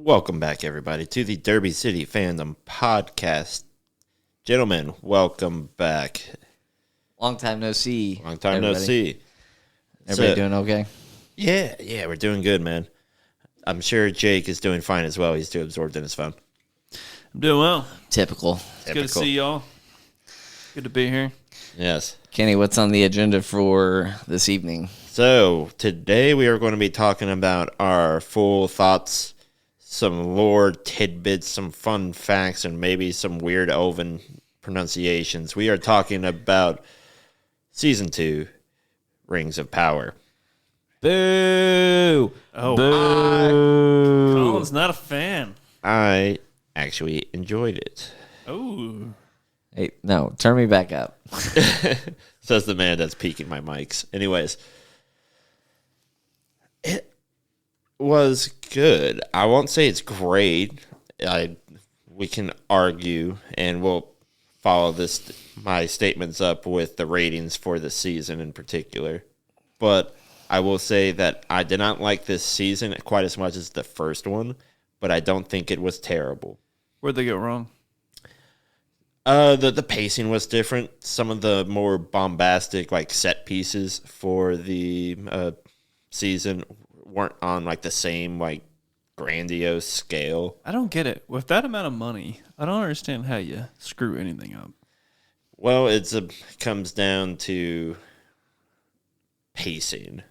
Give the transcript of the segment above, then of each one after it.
Welcome back, everybody, to the Derby City Fandom podcast. Gentlemen, welcome back. Long time no see. Long time no see. Everybody doing okay? Yeah, we're doing good, man. I'm sure Jake is doing fine as well. He's too absorbed in his phone. I'm doing well. Typical. It's good to see y'all. Good to be here. Yes. Kenny, what's on the agenda for this evening? So, today we are going to be talking about our full thoughts, some lore tidbits, some fun facts, and maybe some weird elven pronunciations. We are talking about Season 2, Rings of Power. Boo! Oh, Boo! Colin's not a fan. I actually enjoyed it. Oh. Hey, no, turn me back up. Says the man that's peeking my mics. Anyways, it was good. I won't say it's great. We can argue, and we'll follow my statements up with the ratings for the season in particular. But I will say that I did not like this season quite as much as the first one, but I don't think it was terrible. Where'd they go wrong? The pacing was different. Some of the more bombastic set pieces for the season weren't on the same grandiose scale. I don't get it. With that amount of money, I don't understand how you screw anything up. Well, it comes down to pacing,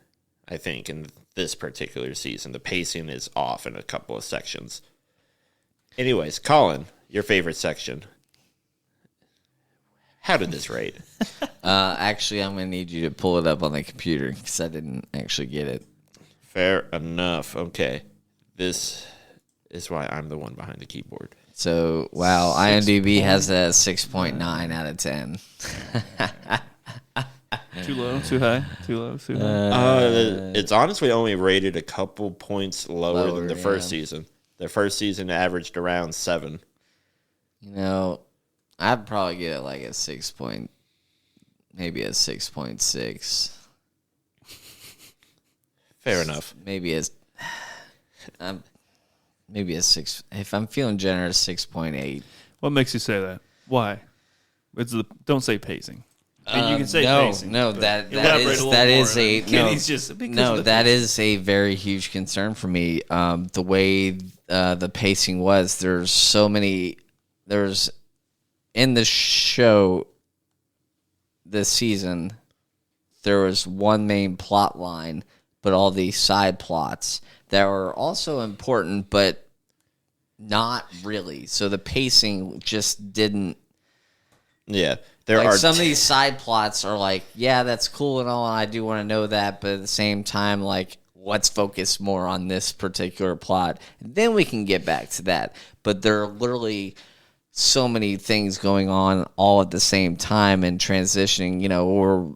I think, in this particular season. The pacing is off in a couple of sections. Anyways, Colin, your favorite section. How did this rate? Actually, I'm going to need you to pull it up on the computer because I didn't actually get it. Fair enough. Okay. This is why I'm the one behind the keyboard. So, wow, IMDb has a 6.9 out of 10. Too low, too high, too low, too high. It's honestly only rated a couple points lower than the first yeah. season. The first season averaged around 7. I'd probably get it maybe a 6.6. Fair enough. Maybe a 6. If I'm feeling generous, 6.8. What makes you say that? Why? Don't say pacing. I mean, you can say pacing. No, that is a very huge concern for me. The way the pacing was, there's in the show this season, there was one main plot line, but all these side plots that were also important, but not really. So the pacing just didn't. Yeah. Some of these side plots are that's cool and all, and I do want to know that, but at the same time, let's focus more on this particular plot. And then we can get back to that. But there are literally so many things going on all at the same time and transitioning. We're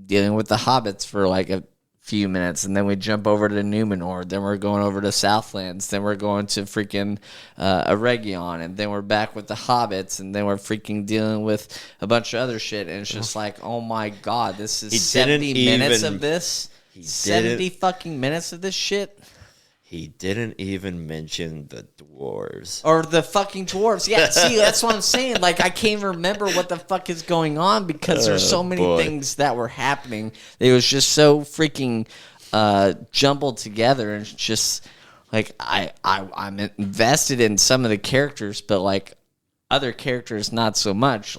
dealing with the hobbits for a few minutes, and then we jump over to Numenor, then we're going over to Southlands, then we're going to freaking Eregion, and then we're back with the hobbits, and then we're freaking dealing with a bunch of other shit, and it's just oh my god, this is 70 minutes of this? 70 fucking minutes of this shit? He didn't even mention the dwarves. Or the fucking dwarves. Yeah, see, that's what I'm saying. I can't even remember what the fuck is going on because there's so many things that were happening. It was just so freaking jumbled together. And it's just, I'm invested in some of the characters, but, other characters not so much.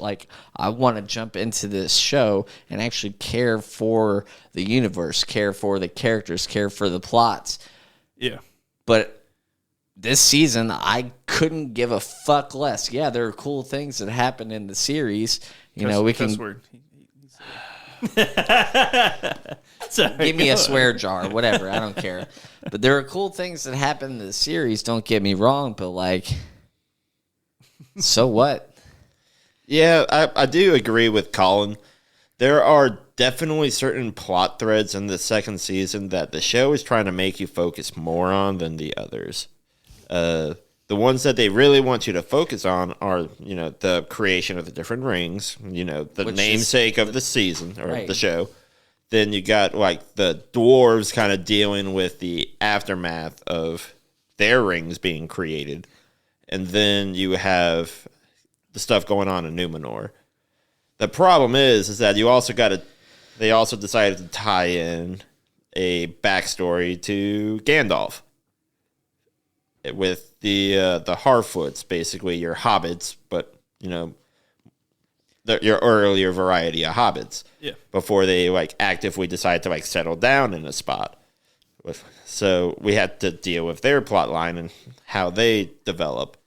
I want to jump into this show and actually care for the universe, care for the characters, care for the plots. Yeah. But this season, I couldn't give a fuck less. Yeah, there are cool things that happen in the series. We can... Word. Sorry, give me a swear jar, whatever. I don't care. But there are cool things that happen in the series, don't get me wrong, but, so what? Yeah, I do agree with Colin. There are definitely certain plot threads in the second season that the show is trying to make you focus more on than the others. The ones that they really want you to focus on are, the creation of the different rings, the namesake of the season or the show. Then you got the dwarves kind of dealing with the aftermath of their rings being created, and then you have the stuff going on in Numenor. The problem is that you also got to. They also decided to tie in a backstory to Gandalf with the Harfoots, basically your hobbits, but your earlier variety of hobbits. Yeah. Before they actively decide to settle down in a spot. So we had to deal with their plot line and how they develop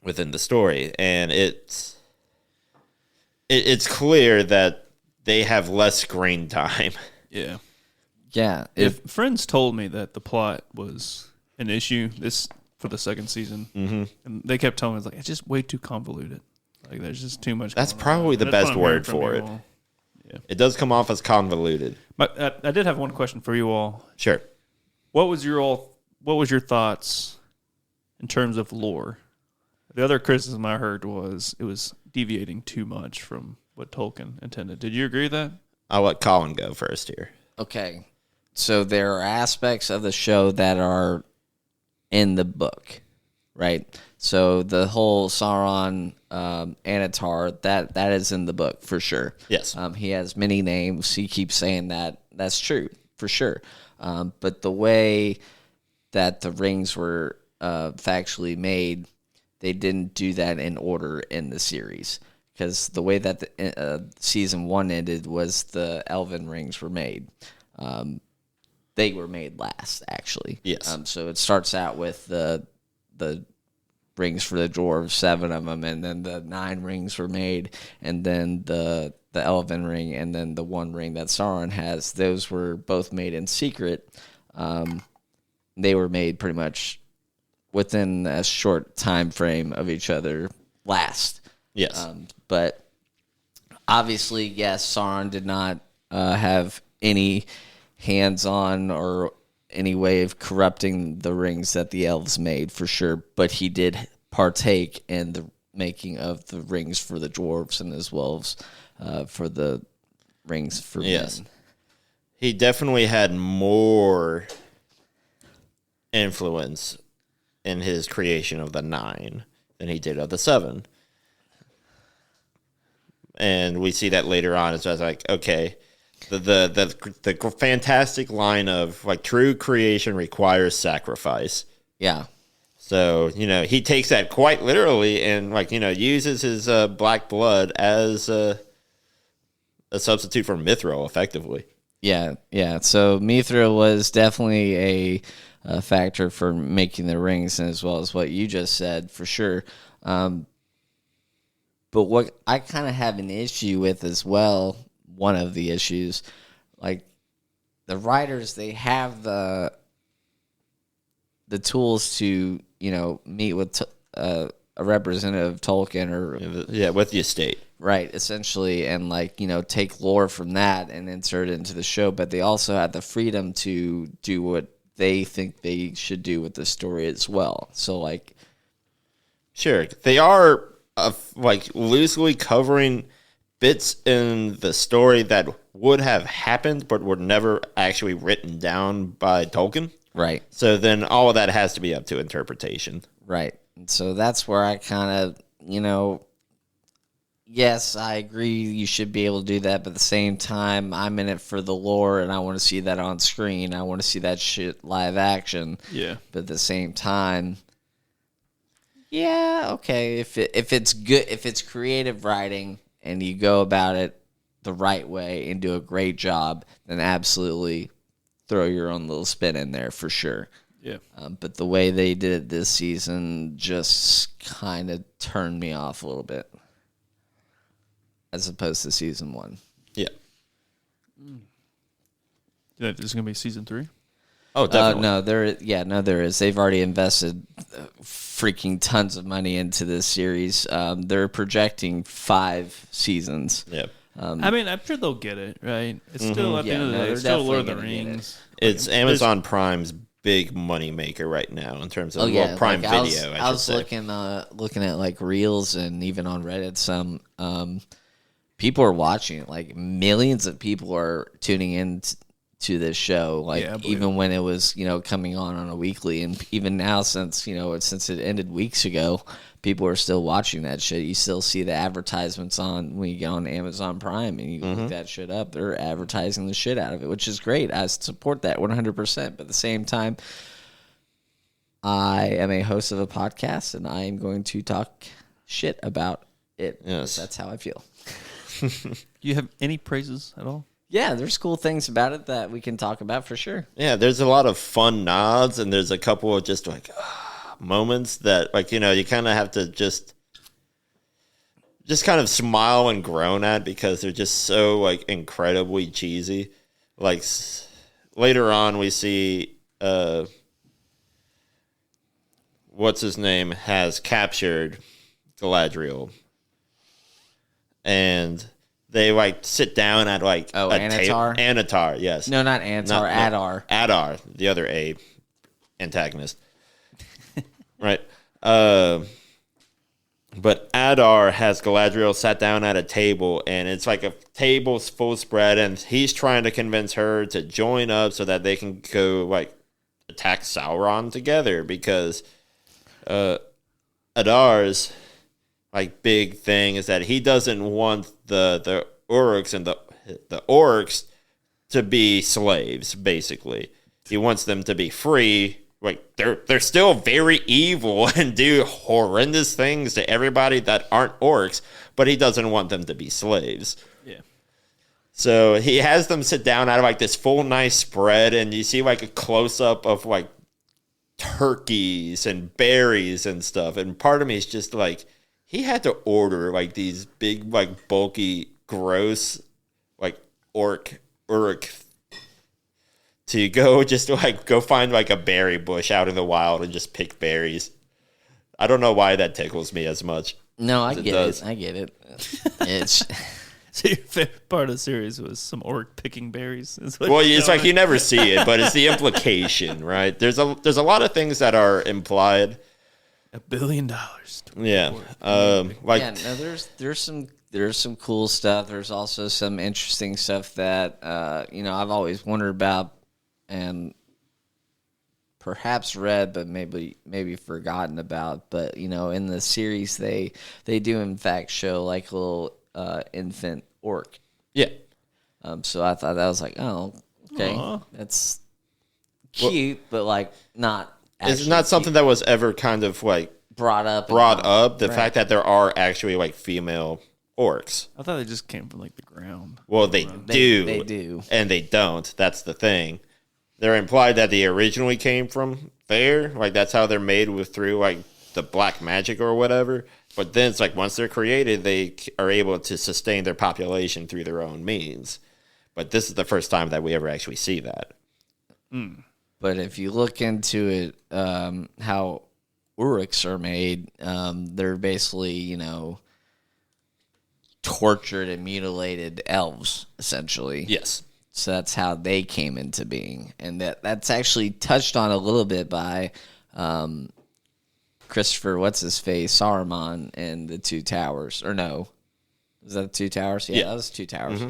within the story, and it's clear that they have less screen time. Yeah. Yeah. If friends told me that the plot was an issue for the second season, and they kept telling me it's just way too convoluted. There's just too much. That's probably the best word for it. Yeah. It does come off as convoluted. But I did have one question for you all. Sure. What was your thoughts in terms of lore? The other criticism I heard was it was deviating too much from what Tolkien intended. Did you agree with that? I'll let Colin go first here. Okay. So there are aspects of the show that are in the book, right? So the whole Sauron Anatar, that is in the book for sure. Yes. He has many names. He keeps saying that. That's true for sure. But the way that the rings were factually made, they didn't do that in order in the series. Because the way that the season 1 ended was the elven rings were made. They were made last, actually. Yes. So it starts out with the rings for the dwarves, 7 of them, and then the 9 rings were made, and then the elven ring, and then the 1 ring that Sauron has. Those were both made in secret. They were made pretty much within a short time frame of each other last. Yes. But obviously, yes, Sauron did not have any hands-on or any way of corrupting the rings that the elves made, for sure. But he did partake in the making of the rings for the dwarves and as well as for the rings for men. He definitely had more influence in his creation of the 9 than he did of the 7. And we see that later on. It's just okay, the fantastic line of true creation requires sacrifice. Yeah. So he takes that quite literally and uses his black blood as a substitute for mithril, effectively. Yeah. So mithril was definitely a factor for making the rings, and as well as what you just said, for sure. But what I kind of have an issue with as well, one of the issues, the writers, they have the tools to, meet with a representative of Tolkien or with the estate. Right, essentially, and take lore from that and insert it into the show, but they also have the freedom to do what they think they should do with the story as well. So sure, they are loosely covering bits in the story that would have happened but were never actually written down by Tolkien. Right. So then all of that has to be up to interpretation. Right. And so that's where I kind of, yes, I agree you should be able to do that, but at the same time, I'm in it for the lore and I want to see that on screen. I want to see that shit live action. Yeah. But at the same time, yeah, okay, if it's good, if it's creative writing and you go about it the right way and do a great job, then absolutely throw your own little spin in there for sure. Yeah. But the way they did it this season just kind of turned me off a little bit, as opposed to season 1. Yeah. This is going to be season 3? Oh, definitely. There is. They've already invested freaking tons of money into this series. They're projecting 5 seasons. Yeah. I'm sure they'll get it, right? It's still, at the end of the day, it's still Lord of the Rings. It's Amazon Prime's big money maker right now in terms of Prime Video. I was looking at reels and even on Reddit, some people are watching it. Millions of people are tuning in to this show. Like, Yeah, I believe even when it was, coming on a weekly, and even now, since it ended weeks ago, people are still watching that shit. You still see the advertisements on when you go on Amazon Prime and you look that shit up. They're advertising the shit out of it, which is great. I support that 100%. But at the same time, I am a host of a podcast, and I am going to talk shit about it. Yes. That's how I feel. Do you have any praises at all? Yeah, there's cool things about it that we can talk about for sure. Yeah, there's a lot of fun nods, and there's a couple of just like moments that, like, you kind of have to just kind of smile and groan at because they're just so like incredibly cheesy. Like later on, we see what's his name has captured Galadriel, and they like sit down at like Anatar? Anatar, yes. No, not Antar, Adar. Adar, the other A antagonist. Right. But Adar has Galadriel sat down at a table, and it's like a table full spread, and he's trying to convince her to join up so that they can go like attack Sauron together, because Adar's like big thing is that he doesn't want the Uruks and the orcs to be slaves. Basically, he wants them to be free. Like they're still very evil and do horrendous things to everybody that aren't orcs, but he doesn't want them to be slaves. Yeah. So he has them sit down out of like this full nice spread, and you see like a close up of like turkeys and berries and stuff. And part of me is just like, he had to order like these big, like bulky, gross, like uruk to go just to like go find like a berry bush out in the wild and just pick berries. I don't know why that tickles me as much. No, I get it. I get it. It's So your favorite part of the series was some orc picking berries? Well, it's like you never see it, but it's the implication, right? There's a lot of things that are implied. $1 billion. Yeah. Like yeah, no, there's some cool stuff. There's also some interesting stuff that I've always wondered about and perhaps read, but maybe forgotten about. But in the series, they do in fact show like a little infant orc. Yeah. So I thought that was like, oh, okay, Aww. that's cute, but like not. It's not something that was ever kind of like brought up. The fact that there are actually like female orcs. I thought they just came from like the ground. Well, they do. They do. And they don't. That's the thing. They're implied that they originally came from there. Like that's how they're made through like the black magic or whatever. But then it's like once they're created, they are able to sustain their population through their own means. But this is the first time that we ever actually see that. Mm. But if you look into it, how Uruks are made, they're basically, tortured and mutilated elves, essentially. Yes. So that's how they came into being. And that's actually touched on a little bit by Christopher, what's-his-face, Saruman and the Two Towers. Or no. Was that the Two Towers? Yeah, that was Two Towers.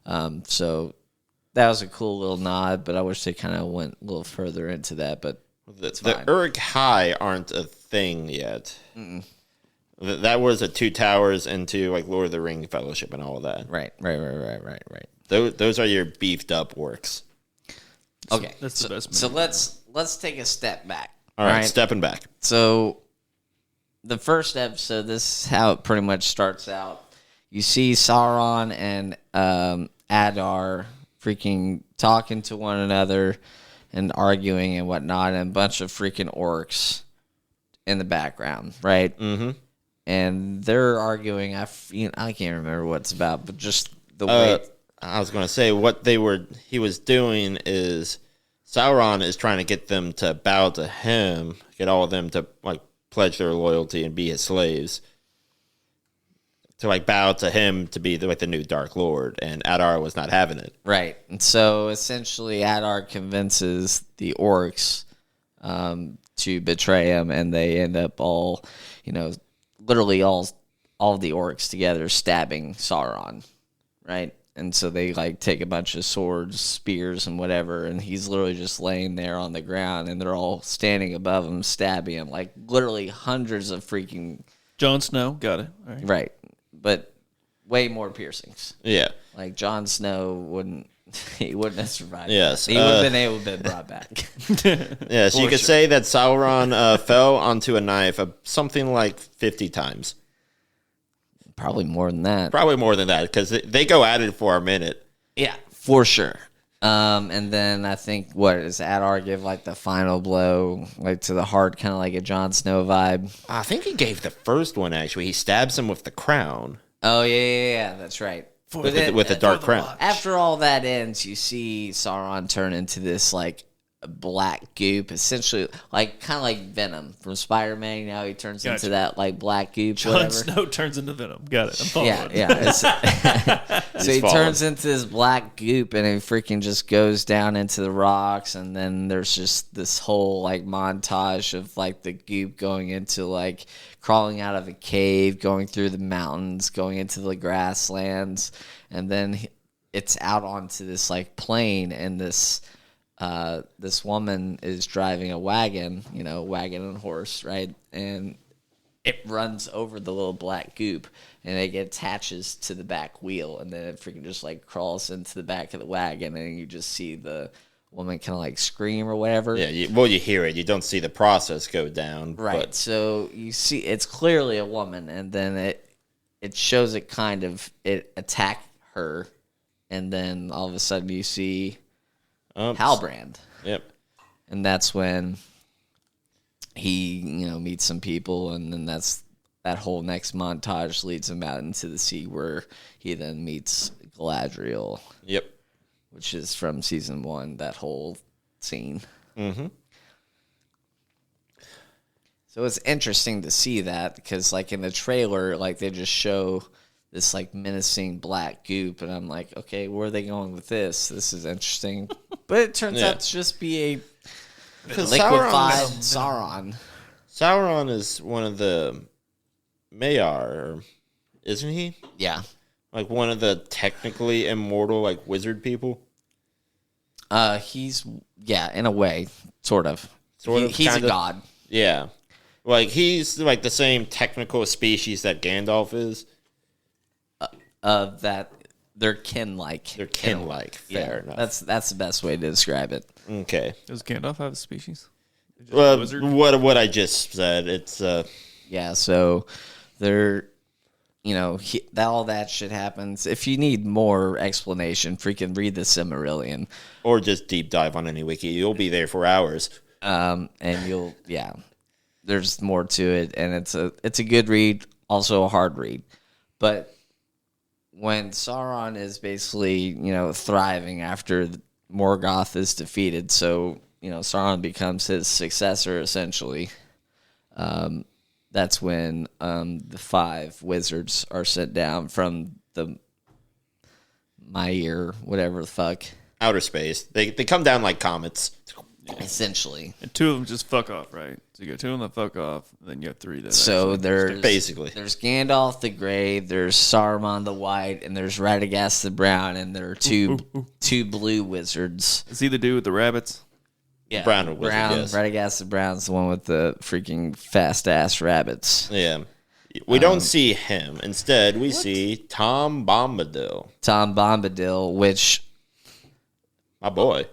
Mm-hmm. So that was a cool little nod, but I wish they kind of went a little further into that. But the Uruk-hai aren't a thing yet. Mm-mm. That was a Two Towers into like Lord of the Ring Fellowship and all of that. Right. Those are your beefed up orcs. Okay, That's the best. So let's take a step back. All right, stepping back. So the first episode, this is how it pretty much starts out. You see Sauron and Adar freaking talking to one another and arguing and whatnot, and a bunch of freaking orcs in the background, right? Mm-hmm. And they're arguing. I can't remember what it's about, but just the way. I was going to say he was doing is Sauron is trying to get them to bow to him, get all of them to like pledge their loyalty and be his slaves, to like bow to him to be the new Dark Lord, and Adar was not having it. Right. And so essentially Adar convinces the orcs to betray him, and they end up all, literally all of the orcs together stabbing Sauron, right? And so they like take a bunch of swords, spears, and whatever, and he's literally just laying there on the ground, and they're all standing above him, stabbing him, like literally hundreds of freaking. Jon Snow, got it. All right. Right, but way more piercings. Yeah. Like Jon Snow wouldn't have survived. Yes, he would have been able to be brought back. Yes, you could say that Sauron fell onto a knife something like 50 times. Probably more than that. Probably more than that, because they go at it for a minute. Yeah, for sure. And then I think, what does Adar give like the final blow, like to the heart, kind of like a Jon Snow vibe? I think he gave the first one, actually. He stabs him with the crown. Oh, yeah, that's right. With the dark crown. After all that ends, you see Sauron turn into this like black goop, essentially, like kind of like Venom from Spider-Man. Now he turns into that like black goop. Jon Snow turns into Venom. Got it. I'm following. Yeah. So he turns into this black goop, and he freaking just goes down into the rocks, and then there's just this whole like montage of like the goop going into like crawling out of a cave, going through the mountains, going into the grasslands, and then it's out onto this like plain, and this woman is driving a wagon, wagon and horse, right? And it runs over the little black goop, and it attaches to the back wheel, and then it freaking just like crawls into the back of the wagon, and you just see the woman kind of like scream or whatever. Yeah, you hear it. You don't see the process go down. Right. But. So you see it's clearly a woman, and then it shows it it attack her, and then all of a sudden you see Halbrand. Yep. And that's when he, meets some people, and then that whole next montage leads him out into the sea, where he then meets Galadriel. Yep. Which is from season 1, that whole scene. Mm-hmm. So it's interesting to see that, because like in the trailer, like they just show this like menacing black goop, and I'm like, okay, where are they going with this? This is interesting. But it turns out to just be a liquefied Sauron. Sauron is one of the Maiar, isn't he? Yeah. Like one of the technically immortal like wizard people? He's, in a way, sort of. He's a god. Yeah. Like he's like the same technical species that Gandalf is. That they're kin-like. They're kin-like. Fair enough. That's the best way to describe it. Okay. Does Gandalf have a species? Well, what I just said, it's so they're all that shit happens. If you need more explanation, freaking read the Silmarillion, or just deep dive on any wiki. You'll be there for hours. And you'll there's more to it, and it's a good read, also a hard read, but when Sauron is basically, thriving after Morgoth is defeated, so, Sauron becomes his successor, essentially. That's when the 5 wizards are sent down from the Maiar, whatever the fuck. Outer space. They come down like comets. Essentially. And 2 of them just fuck off, right? So you got 2 of them that fuck off, and then you have 3 that. So there's basically there's Gandalf the Grey, there's Saruman the White, and there's Radagast the Brown, and there are two blue wizards. Is he the dude with the rabbits? Yeah, Brown. Yes. Radagast the Brown's the one with the freaking fast ass rabbits. Yeah. We don't see him. Instead, we see Tom Bombadil. Tom Bombadil, which my boy.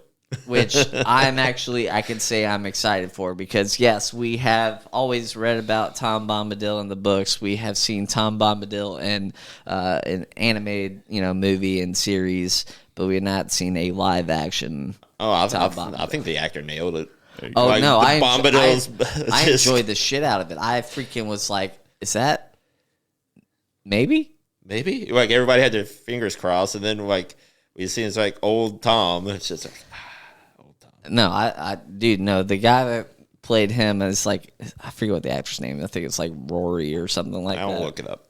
Which I can say I'm excited for, because yes, we have always read about Tom Bombadil in the books. We have seen Tom Bombadil in an animated, movie and series, but we have not seen a live action. Oh, I think the actor nailed it. Oh like, no, I enjoyed the shit out of it. I freaking was like, is that maybe? Like everybody had their fingers crossed, and then like we see it's like old Tom. It's just like. No, dude, no. The guy that played him is like, I forget what the actor's name is. I think it's like Rory or something like that. I'll look it up.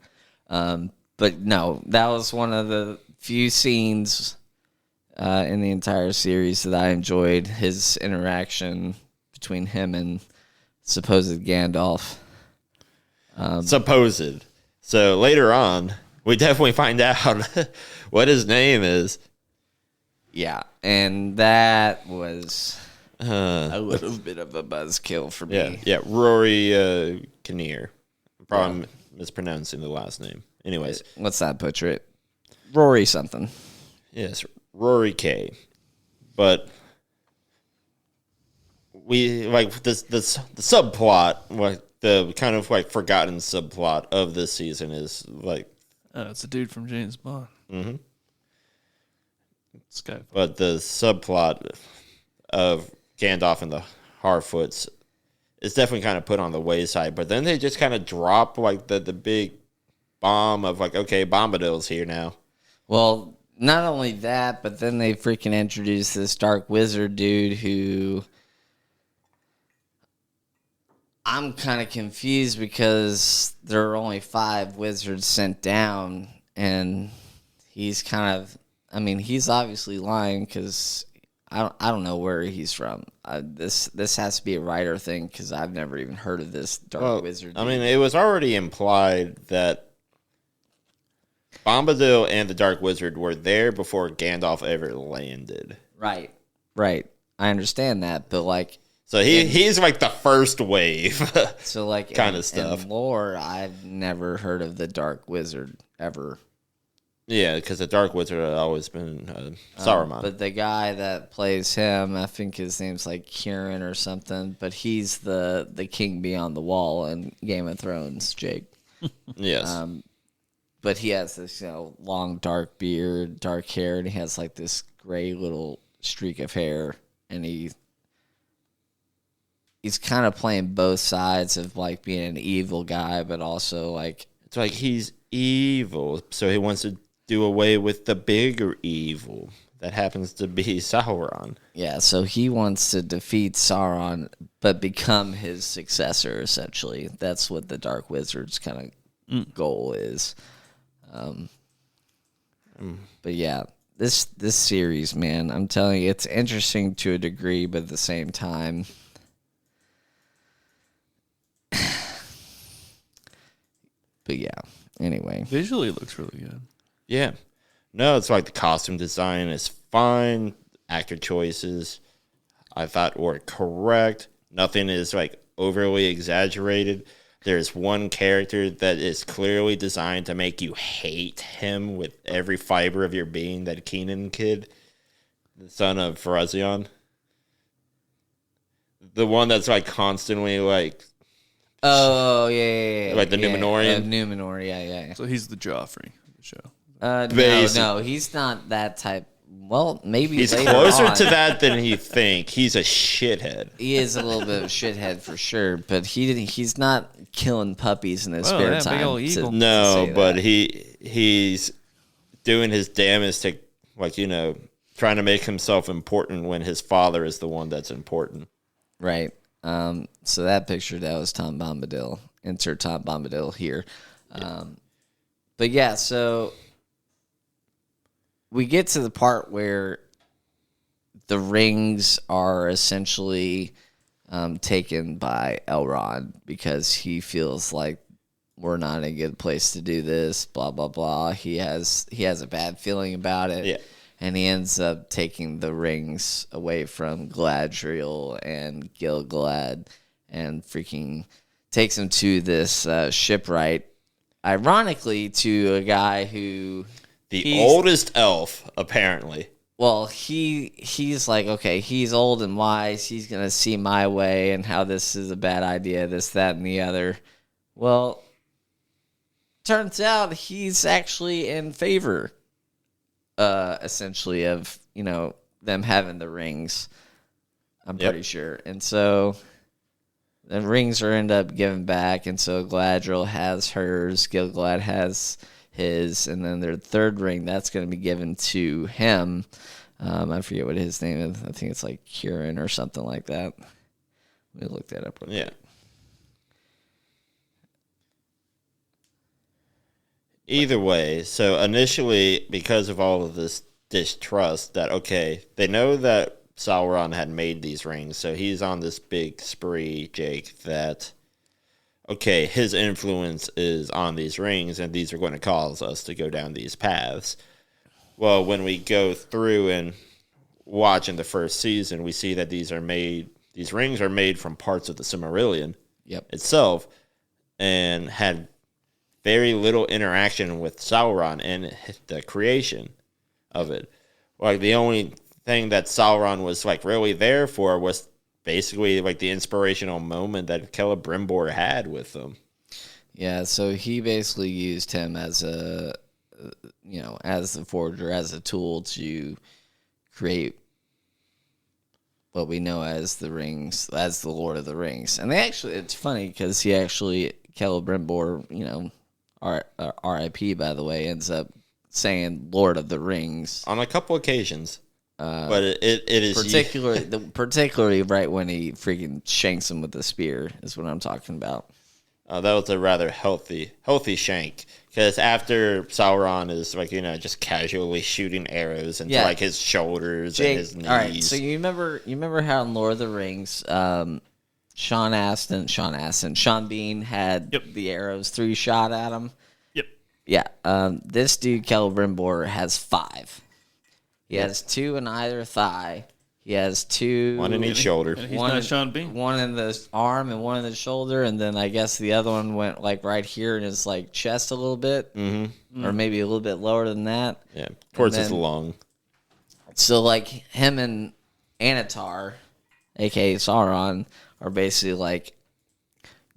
But no, that was one of the few scenes in the entire series that I enjoyed. His interaction between him and supposed Gandalf. Supposed. So later on, we definitely find out what his name is. Yeah, and that was a little bit of a buzzkill for me. Yeah, Rory Kinnear. I'm probably mispronouncing the last name. Anyways. What's that butcher it? Rory something. Yes, Rory K. But we like this the subplot, like the kind of like forgotten subplot of this season is like it's a dude from James Bond. Mm-hmm. Skyfall. But the subplot of Gandalf and the Harfoots is definitely kind of put on the wayside. But then they just kind of drop like the big bomb of like, okay, Bombadil's here now. Well, not only that, but then they freaking introduced this dark wizard dude who I'm kind of confused because there are only 5 wizards sent down, and he's kind of, I mean, he's obviously lying because I don't know where he's from. This has to be a writer thing because I've never even heard of this dark wizard dude. I mean, it was already implied that Bombadil and the Dark Wizard were there before Gandalf ever landed. Right. I understand that, but like, so he's like the first wave. so like kind of stuff. In lore, I've never heard of the Dark Wizard ever. Yeah, because the Dark Wizard had always been Saruman. But the guy that plays him, I think his name's like Kieran or something. But he's the king beyond the wall in Game of Thrones, Jake. Yes. But he has this, long dark beard, dark hair, and he has like this gray little streak of hair, and he's kind of playing both sides of like being an evil guy, but also like it's like he's evil, so he wants to do away with the bigger evil that happens to be Sauron. Yeah, so he wants to defeat Sauron, but become his successor. Essentially, that's what the Dark Wizard's kind of goal is. But yeah, this series, man, I'm telling you, it's interesting to a degree, but at the same time, but yeah. Anyway, Visually, it looks really good. Yeah. No, it's like the costume design is fine. Actor choices, I thought, were correct. Nothing is like overly exaggerated. There's one character that is clearly designed to make you hate him with every fiber of your being, that Kenan kid, the son of Farazion. The one that's like constantly like... oh, yeah. Like the Numenorian? Numenor, yeah. So he's the Joffrey of the show. No, he's not that type. Well, maybe he's later closer on. to that than you think. He's a shithead. He is a little bit of a shithead for sure, but he's not killing puppies in his spare time. Big old evil. No, but that. he's doing his damnest to, like, trying to make himself important when his father is the one that's important. Right. So that picture, that was Tom Bombadil. Insert Tom Bombadil here. But yeah, so we get to the part where the rings are essentially taken by Elrond because he feels like we're not in a good place to do this, blah, blah, blah. He has a bad feeling about it. Yeah. And he ends up taking the rings away from Galadriel and Gil-galad and freaking takes him to this shipwright. Ironically, to a guy who... The oldest elf, apparently. Well, he's like, okay, he's old and wise. He's going to see my way and how this is a bad idea, this, that, and the other. Well, turns out he's actually in favor, essentially, of, them having the rings. I'm pretty sure. And so the rings are end up given back, and so Galadriel has hers, Gil-galad has his, and then their third ring, that's going to be given to him. I forget what his name is. I think it's like Kieran or something like that. Let me look that up real quick. Yeah. Either way, so initially, because of all of this distrust, that, okay, they know that Sauron had made these rings, so he's on this big spree, Jake, that, okay, his influence is on these rings, and these are going to cause us to go down these paths. Well, when we go through and watch in the first season, we see that these rings are made from parts of the Silmarillion itself, and had very little interaction with Sauron and the creation of it. Like, the only thing that Sauron was like really there for was basically like the inspirational moment that Celebrimbor had with them. Yeah, so he basically used him as as the forger, as a tool to create what we know as the rings, as the Lord of the Rings. And it's funny because Celebrimbor, R.I.P. by the way, ends up saying Lord of the Rings on a couple occasions. But it is particularly right when he freaking shanks him with the spear is what I'm talking about. That was a rather healthy shank, because after Sauron is like just casually shooting arrows into like his shoulders and his knees. All right, so you remember how in Lord of the Rings, Sean Bean had the arrows 3 shot at him. Yep. Yeah. This dude Celebrimbor has 5. He has 2 in either thigh. He has 2... One in each shoulder. And he's not Sean Bean. One in the arm and one in the shoulder, and then I guess the other one went like right here in his like chest a little bit, or maybe a little bit lower than that. Yeah, towards his lung. So like him and Anatar, a.k.a. Sauron, are basically like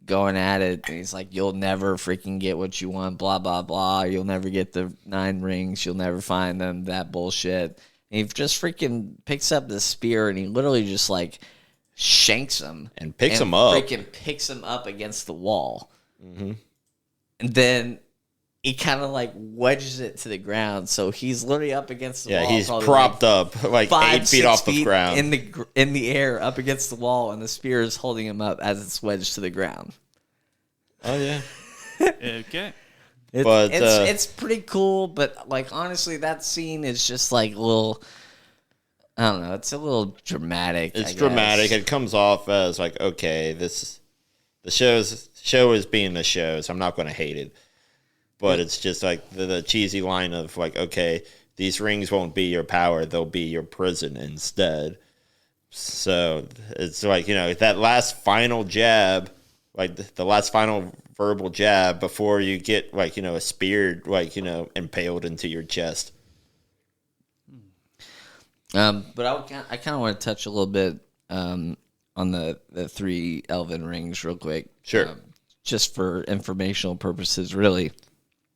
going at it, and he's like, you'll never freaking get what you want, blah, blah, blah. You'll never get the 9 rings. You'll never find them, that bullshit. And he just freaking picks up the spear, and he literally just, like, shanks him. And picks him up. Freaking picks him up against the wall. Mm-hmm. And then he kind of, like, wedges it to the ground. So he's literally up against the wall. Yeah, he's propped like up, like 8 feet off the ground. In the air, up against the wall, and the spear is holding him up as it's wedged to the ground. Oh, yeah. Okay. It's pretty cool, but like honestly, that scene is just like a little. I don't know. It's a little dramatic. It's dramatic. It comes off as like, okay, the show is being the show, so I'm not going to hate it. But it's just like the cheesy line of like, okay, these rings won't be your power; they'll be your prison instead. So it's like that last final jab, like the last final verbal jab before you get like a spear impaled into your chest. But I kind of want to touch a little bit on the 3 elven rings real quick. Sure. Just for informational purposes, really.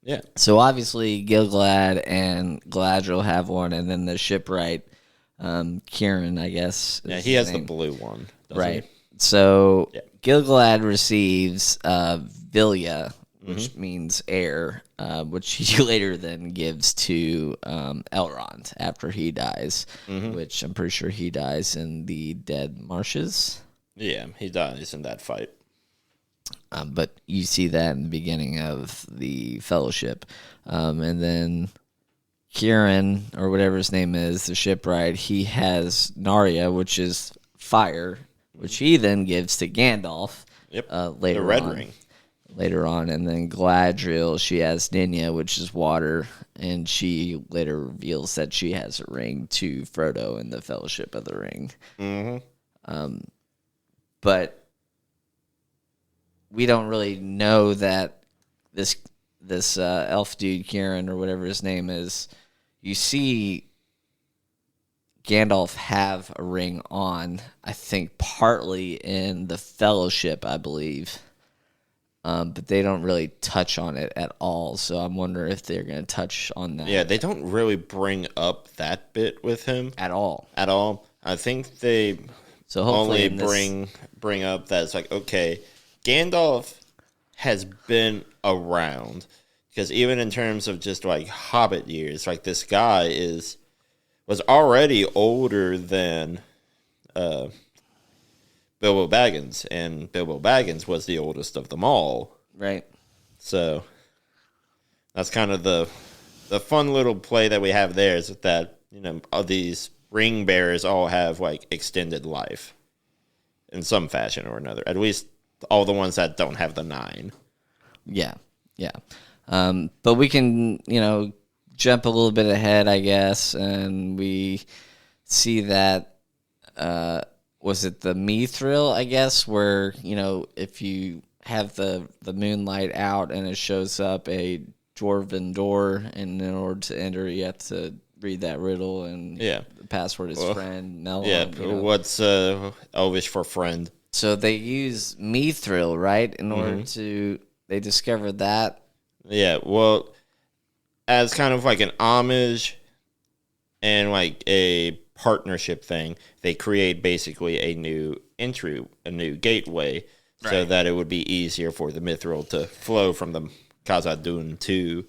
Yeah. So obviously Gil-galad and Galadriel have one, and then the shipwright Kieran, I guess. Yeah, he has the blue one. Right. So Gil-galad receives Vilya, which means air, which he later then gives to Elrond after he dies, which I'm pretty sure he dies in the Dead Marshes. Yeah, he dies in that fight. But you see that in the beginning of the Fellowship. And then Kieran, or whatever his name is, the shipwright, he has Narya, which is fire, which he then gives to Gandalf. Yep. Later the red on. ring. Later on, and then Galadriel, she has Ninya, which is water, and she later reveals that she has a ring to Frodo in the Fellowship of the Ring. Mm-hmm. But we don't really know that this elf dude, Kieran, or whatever his name is, you see Gandalf have a ring on, I think partly in the Fellowship, I believe. But they don't really touch on it at all, so I'm wondering if they're going to touch on that. Yeah, they don't really bring up that bit with him. At all. I think they only bring up that it's like, okay, Gandalf has been around. Because even in terms of just like Hobbit years, like this guy was already older than Bilbo Baggins, and Bilbo Baggins was the oldest of them all. Right. So that's kind of the fun little play that we have there, is that all these ring bearers all have like extended life in some fashion or another. At least all the ones that don't have the 9. Yeah, yeah. But we can, jump a little bit ahead, I guess, and we see that, was it the Mithril, I guess, where, if you have the moonlight out and it shows up a dwarven door, and in order to enter, you have to read that riddle, and the password is friend. Melon, Yeah, what's Elvish for friend? So they use Mithril, right, in order to, they discovered that. Yeah, well, as kind of like an homage and like a partnership thing, they create basically a new entry, a new gateway, so that it would be easier for the Mithril to flow from the Khazad-dûm to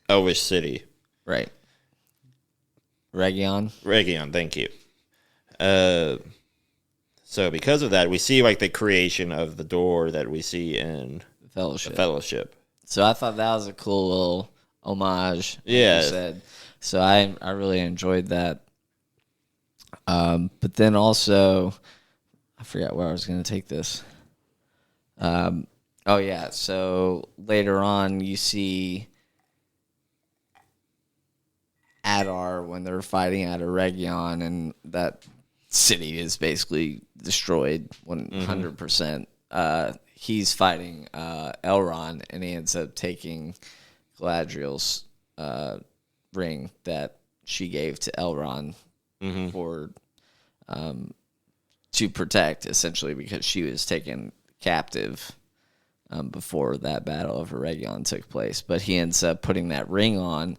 Elvish City. Right. Region, thank you. So because of that, we see like the creation of the door that we see in Fellowship. So I thought that was a cool little homage. Like you said. So I really enjoyed that. But then also, I forgot where I was going to take this. So later on you see Adar when they're fighting at a Region, and that city is basically destroyed 100%. He's fighting Elrond, and he ends up taking Galadriel's ring that she gave to Elrond for to protect, essentially, because she was taken captive before that battle of Region took place. But he ends up putting that ring on,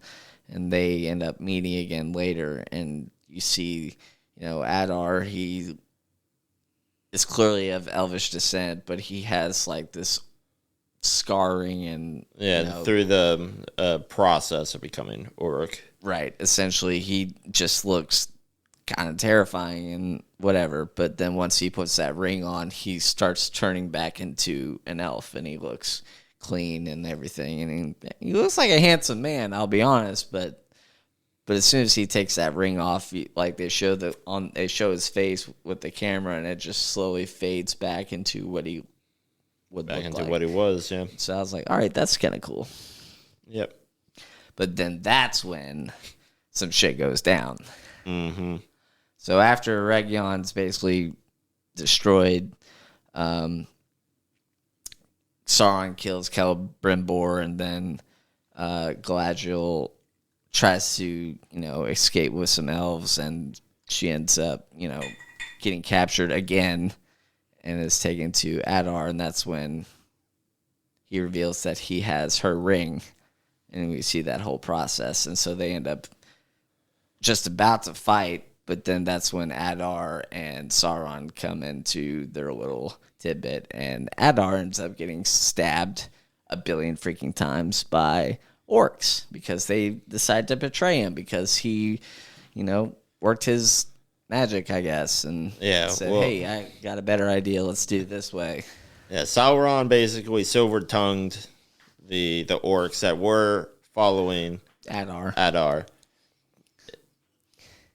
and they end up meeting again later. And you see, Adar, he is clearly of Elvish descent, but he has like this scarring and through the process of becoming Uruk. Right. Essentially, he just looks kind of terrifying and whatever. But then once he puts that ring on, he starts turning back into an elf, and he looks clean and everything. And he looks like a handsome man, I'll be honest. But as soon as he takes that ring off, they show his face with the camera, and it just slowly fades back into what he would look like. What he was, yeah. So I was like, all right, that's kind of cool. Yep. But then that's when some shit goes down. Mm-hmm. So after Region's basically destroyed, Sauron kills Celebrimbor, and then Galadriel tries to, escape with some elves, and she ends up, getting captured again and is taken to Adar, and that's when he reveals that he has her ring, and we see that whole process. And so they end up just about to fight, but then that's when Adar and Sauron come into their little tidbit, and Adar ends up getting stabbed a billion freaking times by orcs because they decide to betray him because he, worked his magic, I guess, and said, hey, I got a better idea. Let's do it this way. Yeah, Sauron basically silver-tongued the orcs that were following Adar.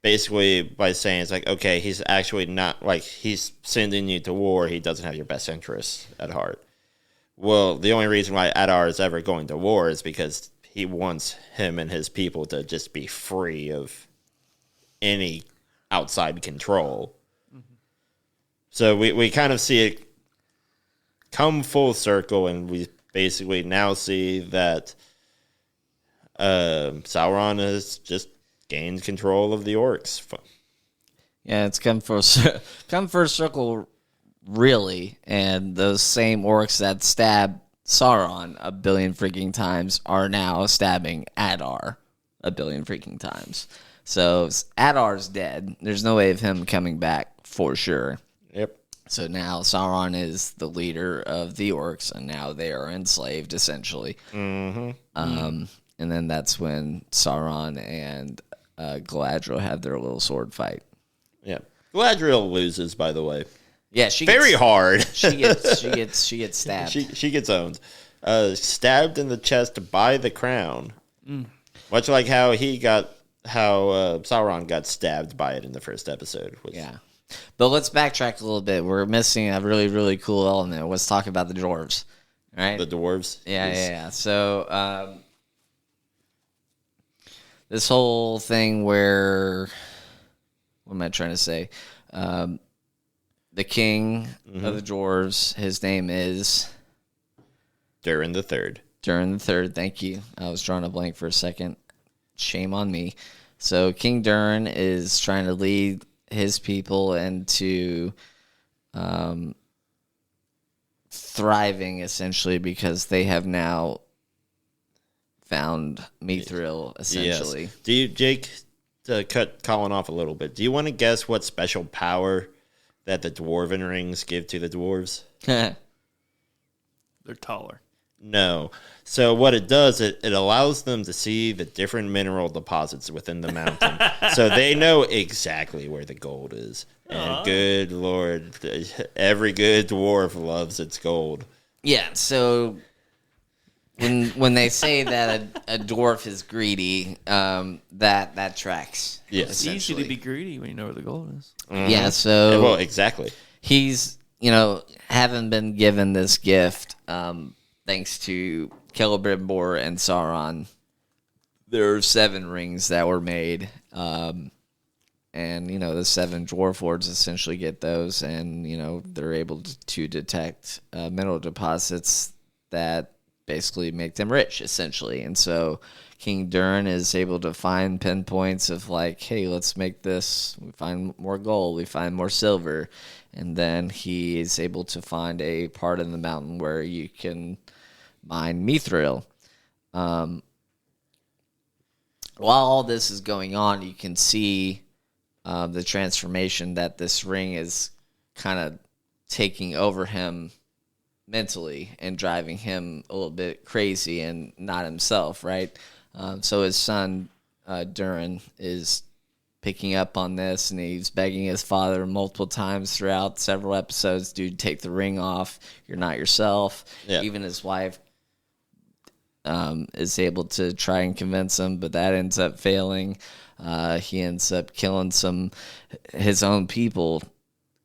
Basically by saying it's like, okay, he's actually not, like, he's sending you to war. He doesn't have your best interests at heart. Well, the only reason why Adar is ever going to war is because he wants him and his people to just be free of any outside control. Mm-hmm. So we kind of see it come full circle, and we basically now see that Sauron has just gained control of the orcs. Yeah, it's come full circle, really, and those same orcs that stab Sauron a billion freaking times are now stabbing Adar a billion freaking times. So Adar's dead. There's no way of him coming back for sure. Yep. So now Sauron is the leader of the orcs, and now they are enslaved, essentially. Mm-hmm. And then that's when Sauron and Galadriel have their little sword fight. Yeah. Galadriel loses, by the way. Yeah, she very gets, hard. she gets stabbed. She gets owned. Stabbed in the chest by the crown. Much like how Sauron got stabbed by it in the first episode. Yeah. But let's backtrack a little bit. We're missing a really, really cool element. Let's talk about the dwarves. All right? The dwarves. Yeah. So, this whole thing where, what am I trying to say? The king of the dwarves, his name is Durin the Third. Durin the Third. Thank you. I was drawing a blank for a second. Shame on me. So King Durin is trying to lead his people into thriving, essentially, because they have now found Mithril, essentially. Yes. Do you, Jake, to cut Colin off a little bit, do you want to guess what special power that the dwarven rings give to the dwarves? They're taller. No. So what it does, it allows them to see the different mineral deposits within the mountain. So they know exactly where the gold is. And good Lord, every good dwarf loves its gold. Yeah, so when they say that a dwarf is greedy, that tracks. Yes. It's easy to be greedy when you know where the gold is. Yeah, so Well, exactly. he's, having been given this gift, thanks to Celebrimbor and Sauron. There are 7 rings that were made, and the 7 dwarf lords essentially get those, and they're able to detect mineral deposits that basically make them rich, essentially. And so King Durin is able to find pinpoints of like, hey, let's make this. We find more gold, we find more silver, and then he is able to find a part in the mountain where you can mine mithril. While all this is going on, you can see the transformation that this ring is kind of taking over him mentally and driving him a little bit crazy and not himself, right? So his son, Durin, is picking up on this, and he's begging his father multiple times throughout several episodes, dude, take the ring off. You're not yourself. Yeah. Even his wife is able to try and convince him, but that ends up failing. He ends up killing his own people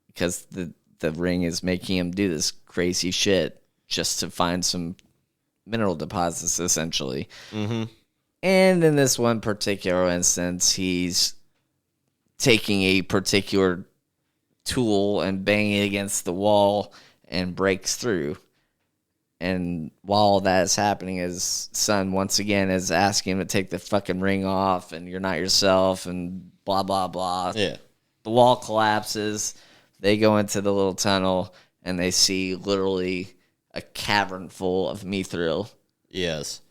because the ring is making him do this crazy shit just to find some mineral deposits, essentially. Mm-hmm. And in this one particular instance, he's taking a particular tool and banging it against the wall and breaks through. And while that is happening, his son once again is asking him to take the fucking ring off, and you're not yourself, and blah, blah, blah. Yeah. The wall collapses. They go into the little tunnel, and they see literally a cavern full of mithril. Yes.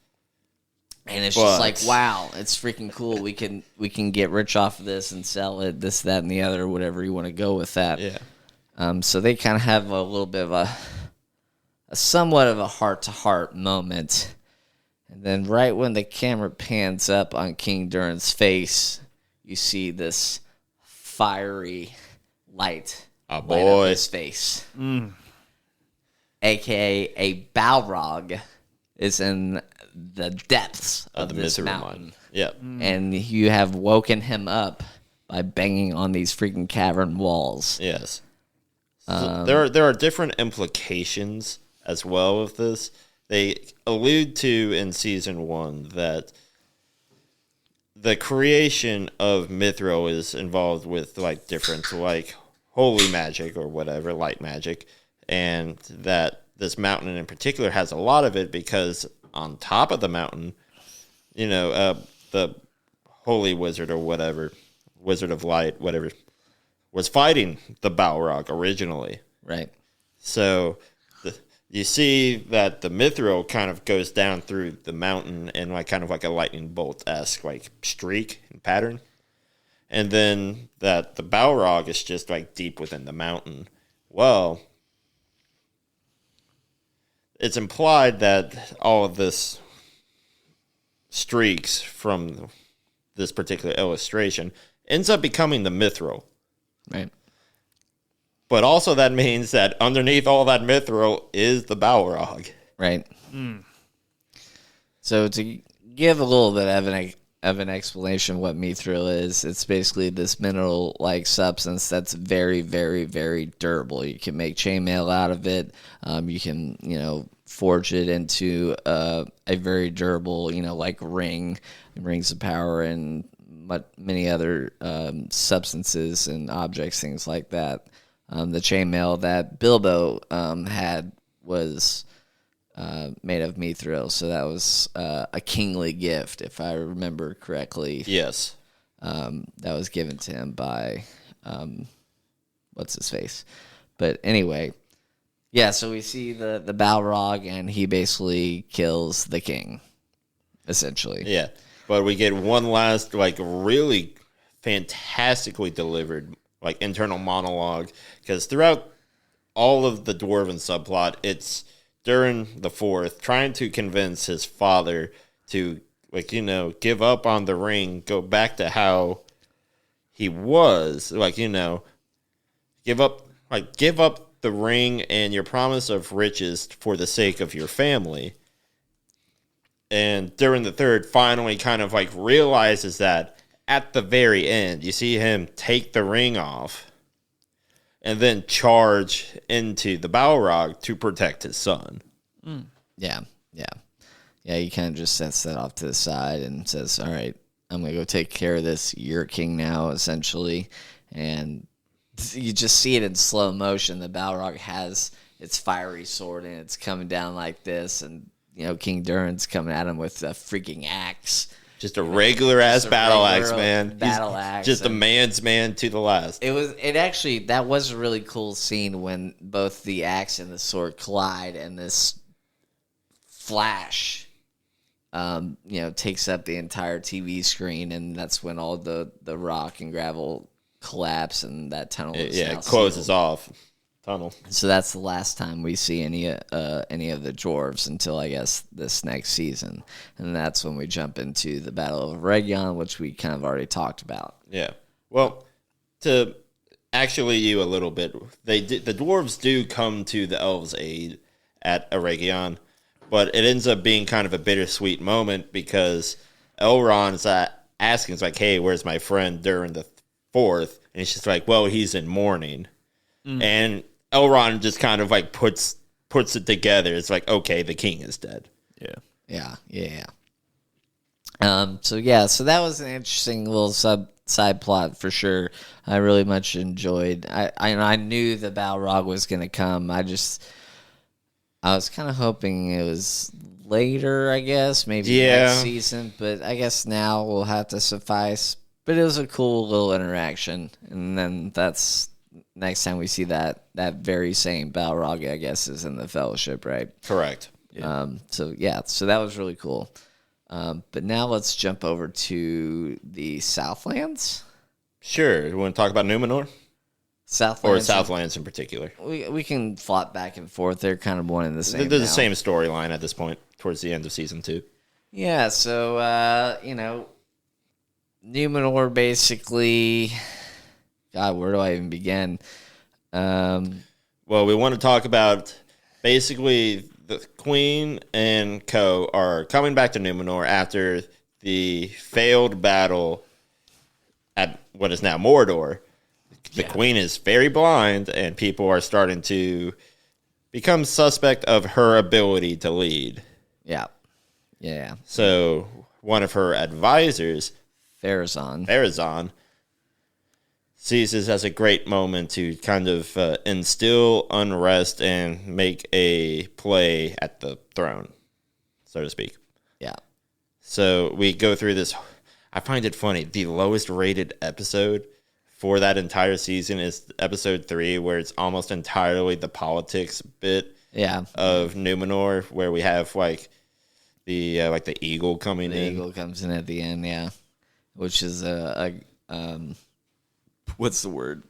And it's just like, wow, it's freaking cool. We can get rich off of this and sell it, this, that, and the other, whatever you want to go with that. Yeah. So they kind of have a little bit of a somewhat of a heart-to-heart moment. And then right when the camera pans up on King Durin's face, you see this fiery light light up his face. A.k.a. a Balrog is in the depths of this mountain. Yeah. And you have woken him up by banging on these freaking cavern walls. Yes. So there are different implications as well with this. They allude to in season 1 that the creation of mithril is involved with like different like holy magic or whatever, light magic, and that this mountain in particular has a lot of it because on top of the mountain, the holy wizard or whatever, wizard of light, whatever, was fighting the Balrog originally. Right. So you see that the mithril kind of goes down through the mountain in like kind of like a lightning bolt-esque like streak and pattern. And then that the Balrog is just like deep within the mountain. Well, it's implied that all of this streaks from this particular illustration ends up becoming the mithril. Right. But also that means that underneath all that mithril is the Balrog. Right. So to give a little bit of an of an explanation of what mithril is. It's basically this mineral-like substance that's very, very, very durable. You can make chainmail out of it. You can, forge it into a very durable, like rings of power, and many other substances and objects, things like that. The chainmail that Bilbo had was made of mithril, so that was a kingly gift, if I remember correctly. Yes. That was given to him by what's his face. But anyway, yeah, so we see the Balrog, and he basically kills the king, essentially. Yeah. But we get one last, really fantastically delivered, internal monologue. Because throughout all of the Dwarven subplot, it's Durin the Fourth trying to convince his father to, give up on the ring, go back to how he was. Give up the ring and your promise of riches for the sake of your family. And Durin the Third finally kind of realizes that at the very end. You see him take the ring off and then charge into the Balrog to protect his son. Yeah. He kind of just sets that off to the side and says, all right, I'm going to go take care of this. You're king now, essentially. And you just see it in slow motion. The Balrog has its fiery sword, and it's coming down like this. And, King Durin's coming at him with a freaking axe. Just a regular ass battle axe, man. Battle axe. Just a man's man to the last. That was a really cool scene when both the axe and the sword collide, and this flash takes up the entire TV screen, and that's when all the rock and gravel collapse, and that tunnel is it closes off. Tunnel. So that's the last time we see any of the dwarves until, I guess, this next season, and that's when we jump into the Battle of Region, which we kind of already talked about. Yeah. Well, to actually you a little bit, the dwarves do come to the elves' aid at Region, but it ends up being kind of a bittersweet moment because Elrond's asking, it's like, hey, where's my friend Durin the Fourth? And he's just like, well, he's in mourning. And Elrond just kind of puts it together. It's like, okay, the king is dead. Yeah. So that was an interesting little side plot for sure. I really much enjoyed. I knew the Balrog was going to come. I was kind of hoping it was later, I guess, maybe next season, but I guess now will have to suffice. But it was a cool little interaction, and then that's next time we see that very same Balrog, I guess, is in the Fellowship, right? Correct. Yeah. So that was really cool. But now let's jump over to the Southlands. Sure. You want to talk about Numenor? Southlands. Or Southlands in particular? We can flop back and forth. They're kind of one and the same. They're the same storyline at this point, towards the end of Season 2. Yeah, so, Numenor basically... God, where do I even begin? Well, we want to talk about basically the Queen and co. are coming back to Numenor after the failed battle at what is now Mordor. The Queen is very blind, and people are starting to become suspect of her ability to lead. Yeah. So one of her advisors, Pharazôn, sees this as a great moment to kind of instill unrest and make a play at the throne, so to speak. Yeah. So we go through this. I find it funny. The lowest rated episode for that entire season is episode 3, where it's almost entirely the politics bit of Numenor, where we have the eagle coming in. The eagle comes in at the end, which is what's the word?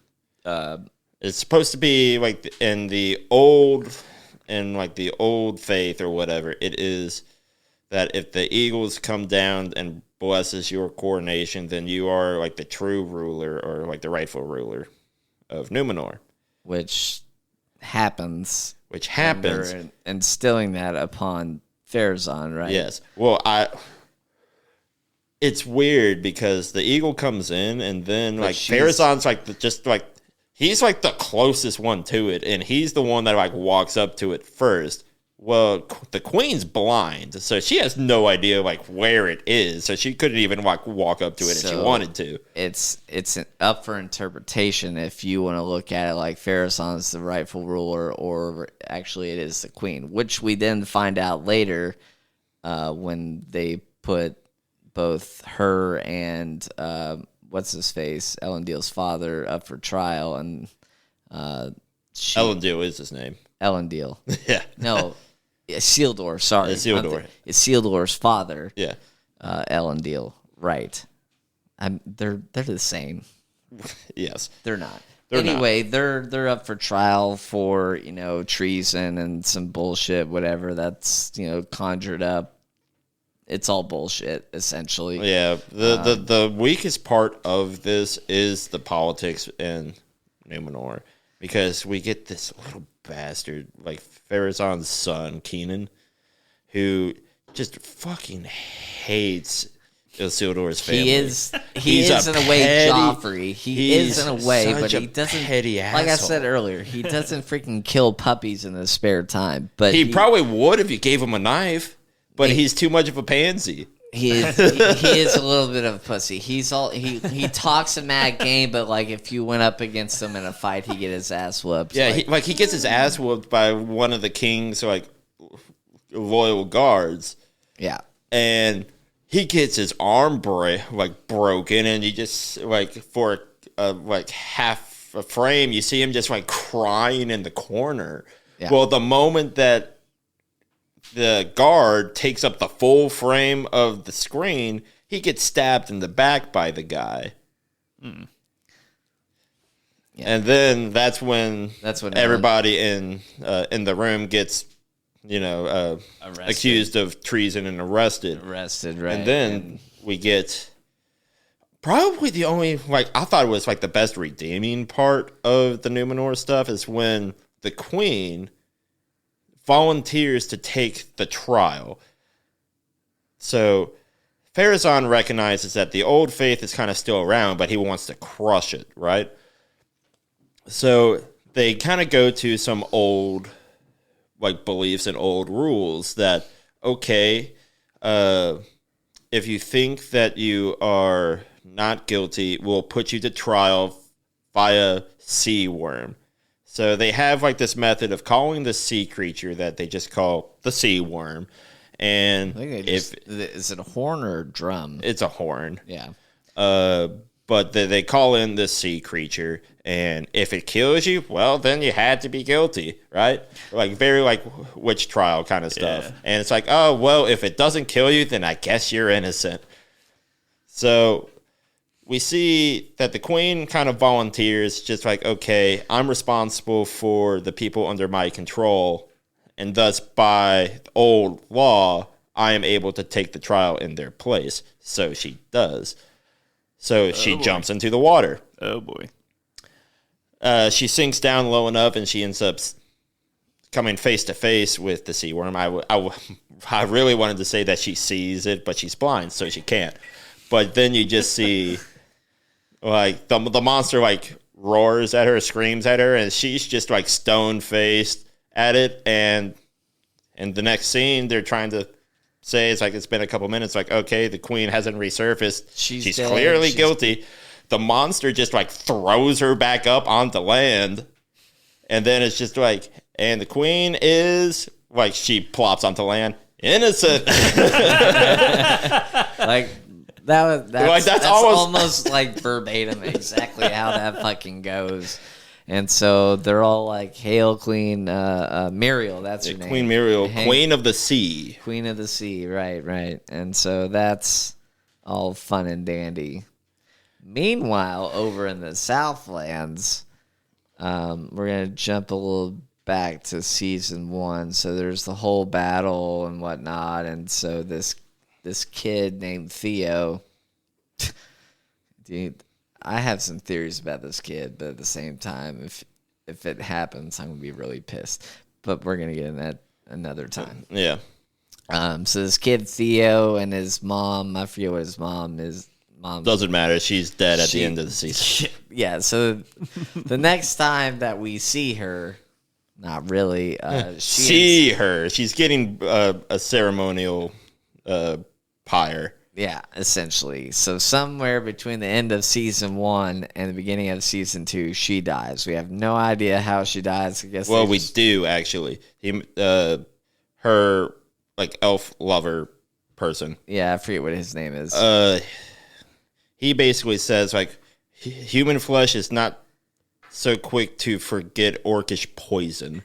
It's supposed to be in the old faith or whatever. It is that if the eagles come down and blesses your coronation, then you are the true ruler, or the rightful ruler of Numenor. Which happens. And they're instilling that upon Pharazôn, right? Yes. Well, it's weird because the eagle comes in, and then like she's- Pharazon's like he's like the closest one to it, and he's the one that like walks up to it first. Well, the queen's blind, so she has no idea like where it is, so she couldn't even like walk up to it if she wanted to. It's up for interpretation if you want to look at it like Pharazon's the rightful ruler, or actually it is the queen, which we then find out later when they put both her and what's his face, Elendil's father, up for trial, and Elendil is his name. Elendil. Yeah. No, Isildur. Sorry, Isildur. Isildur's father. Yeah. Elendil. Right. They're the same. Yes. They're not. They're anyway, they're up for trial for treason and some bullshit, whatever that's conjured up. It's all bullshit, essentially. Yeah. The weakest part of this is the politics in Numenor, because we get this little bastard like Pharazon's son, Kenan, who just fucking hates Isildur's family. He is in a way Joffrey. He is in a way, but he doesn't. Petty like I asshole. said earlier, he doesn't freaking kill puppies in his spare time. But He probably would if you gave him a knife, but he's too much of a pansy. He is a little bit of a pussy. He talks a mad game, but like if you went up against him in a fight, he'd get his ass whooped. Yeah, he gets his ass whooped by one of the king's like loyal guards. Yeah. And he gets his arm broken, and you just like for like half a frame, you see him just like crying in the corner. Yeah. Well, the moment that the guard takes up the full frame of the screen, he gets stabbed in the back by the guy. Yeah. And then that's when everybody in the room gets accused of treason and arrested. Right. And then we get probably the only I thought it was like the best redeeming part of the Numenor stuff is when the queen volunteers to take the trial. So Pharazon recognizes that the old faith is kind of still around, but he wants to crush it, right? So they kind of go to some old beliefs and old rules that, okay, if you think that you are not guilty, we'll put you to trial via sea worm. So they have this method of calling the sea creature that they just call the sea worm. And is it a horn or a drum? It's a horn. Yeah. But they call in this sea creature, and if it kills you, well, then you had to be guilty, right? Very witch trial kind of stuff. Yeah. And it's oh, well, if it doesn't kill you, then I guess you're innocent. So we see that the queen kind of volunteers, just okay, I'm responsible for the people under my control, and thus by old law, I am able to take the trial in their place. So she does. So she jumps into the water. Oh, boy. She sinks down low enough, and she ends up coming face to face with the sea worm. I really wanted to say that she sees it, but she's blind, so she can't. But then you just see the monster roars at her, screams at her, and she's just stone faced at it. And in the next scene, they're trying to say it's been a couple minutes. Okay, the queen hasn't resurfaced. She's clearly guilty. The monster just throws her back up onto land, and then it's just and the queen is she plops onto land, innocent. That's almost verbatim exactly how that fucking goes. And so they're all "Hail, Queen Muriel." That's her name. Queen Muriel, Queen of the Sea. Queen of the Sea, right. And so that's all fun and dandy. Meanwhile, over in the Southlands, we're going to jump a little back to season 1. So there's the whole battle and whatnot. And so this kid named Theo, dude, I have some theories about this kid, but at the same time, if it happens, I'm going to be really pissed. But we're going to get in that another time. Yeah. So this kid Theo and his mom, I forget what his mom is. Mom Doesn't matter. She's dead at the end of the season. Yeah, so the next time that we see her, not really. She's getting a ceremonial pyre. Yeah, essentially. So somewhere between the end of season 1 and the beginning of season 2, she dies. We have no idea how she dies. I guess. Well, we do actually. Her like elf lover person. Yeah, I forget what his name is. He basically says like human flesh is not so quick to forget orcish poison.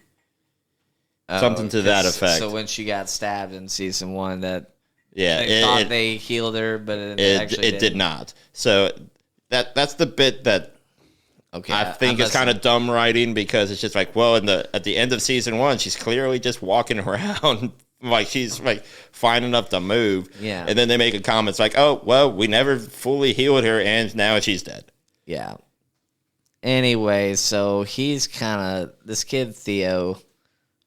Something to that effect. So when she got stabbed in season 1, that they thought they healed her, but it did not. So that's the bit that I think is kind of dumb writing, because it's just like, well, at the end of season 1, she's clearly just walking around like she's like fine enough to move. Yeah. And then they make a comment, it's like, oh, well, we never fully healed her and now she's dead. Yeah. Anyway, so he's kind of, this kid Theo,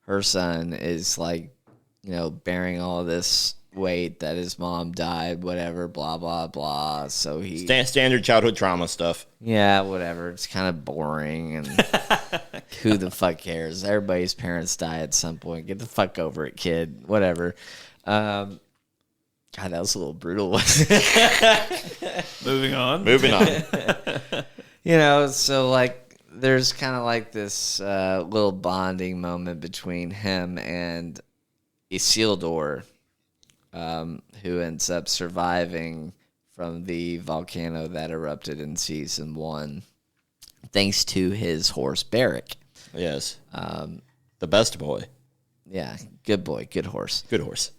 her son, is like, bearing all this weight that his mom died, whatever, blah, blah, blah. So he... Standard childhood trauma stuff. Yeah, whatever. It's kind of boring, and who the fuck cares? Everybody's parents die at some point. Get the fuck over it, kid. Whatever. God, that was a little brutal. Moving on. So like, there's kind of like this little bonding moment between him and Isildur, who ends up surviving from the volcano that erupted in season 1, thanks to his horse Beric. Yes. The best boy. Yeah, good boy, good horse. Good horse.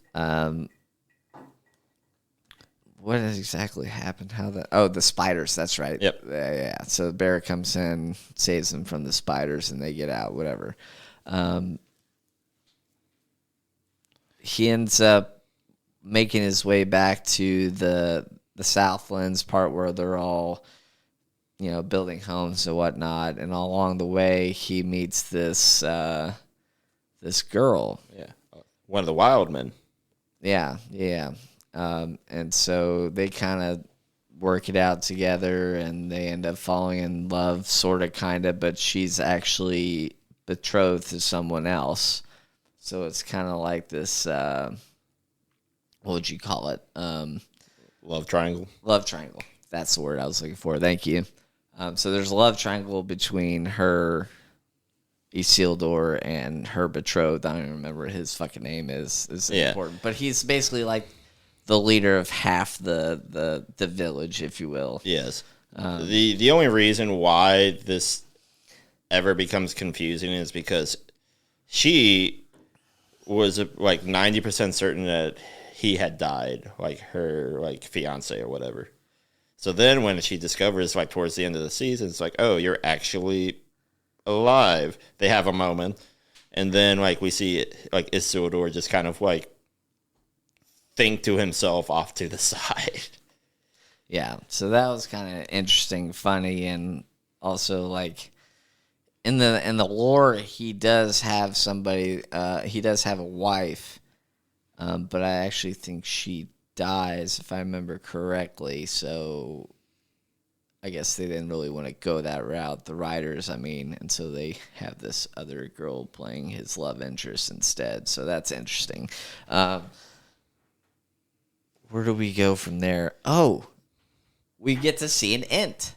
What has exactly happened? The spiders, that's right. Yep. Yeah. So Beric comes in, saves them from the spiders, and they get out, whatever. He ends up making his way back to the Southlands part where they're all, building homes and whatnot. And along the way, he meets this girl. Yeah. One of the wild men. Yeah. And so they kind of work it out together, and they end up falling in love, sort of, kind of, but she's actually betrothed to someone else. So it's kind of like this, what would you call it? Love triangle. Love triangle. That's the word I was looking for. Thank you. So there's a love triangle between her, Isildur, and her betrothed. I don't even remember what his fucking name is. It's important. But he's basically like the leader of half the village, if you will. Yes. The only reason why this ever becomes confusing is because she was like 90% certain that he had died, like her like fiance or whatever. So then when she discovers like towards the end of the season, it's like, oh, you're actually alive. They have a moment, and then like we see it, like Isildur just kind of like think to himself off to the side. Yeah, so that was kind of interesting, funny, and also like in the lore, he does have somebody. He does have a wife, but I actually think she dies, if I remember correctly. So I guess they didn't really want to go that route, the writers, I mean, and so they have this other girl playing his love interest instead. So that's interesting. Where do we go from there? Oh, we get to see an Ent.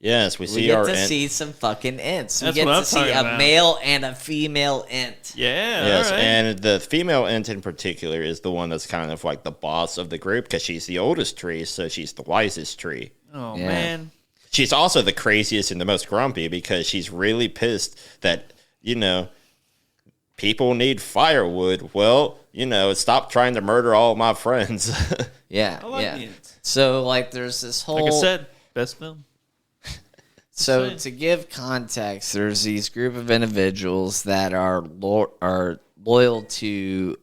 Yes, we get to see some fucking Ents. We get to see a male and a female Ent. Yeah. Yes, right. and the female Ent in particular is the one that's kind of like the boss of the group because she's the oldest tree, so she's the wisest tree. Oh, man. She's also the craziest and the most grumpy because she's really pissed that, people need firewood. Well, stop trying to murder all of my friends. Yeah, I like it. So, like, there's this whole... Like I said, best film. So, to give context, there's these group of individuals that are loyal to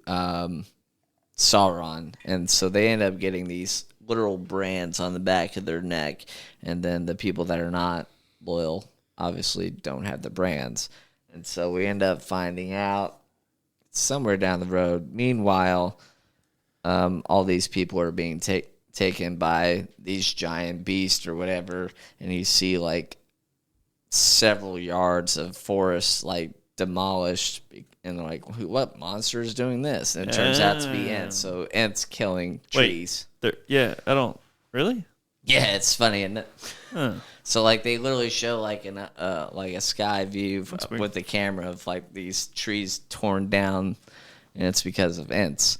Sauron, and so they end up getting these literal brands on the back of their neck, and then the people that are not loyal obviously don't have the brands. And so we end up finding out somewhere down the road. Meanwhile, all these people are being taken by these giant beasts or whatever, and you see like several yards of forest like demolished, and they're like, what monster is doing this? And it turns out to be ants. So ants killing trees. I don't really. Yeah, it's funny, isn't it? Huh. So like they literally show like a sky view with the camera of like these trees torn down, and it's because of ants.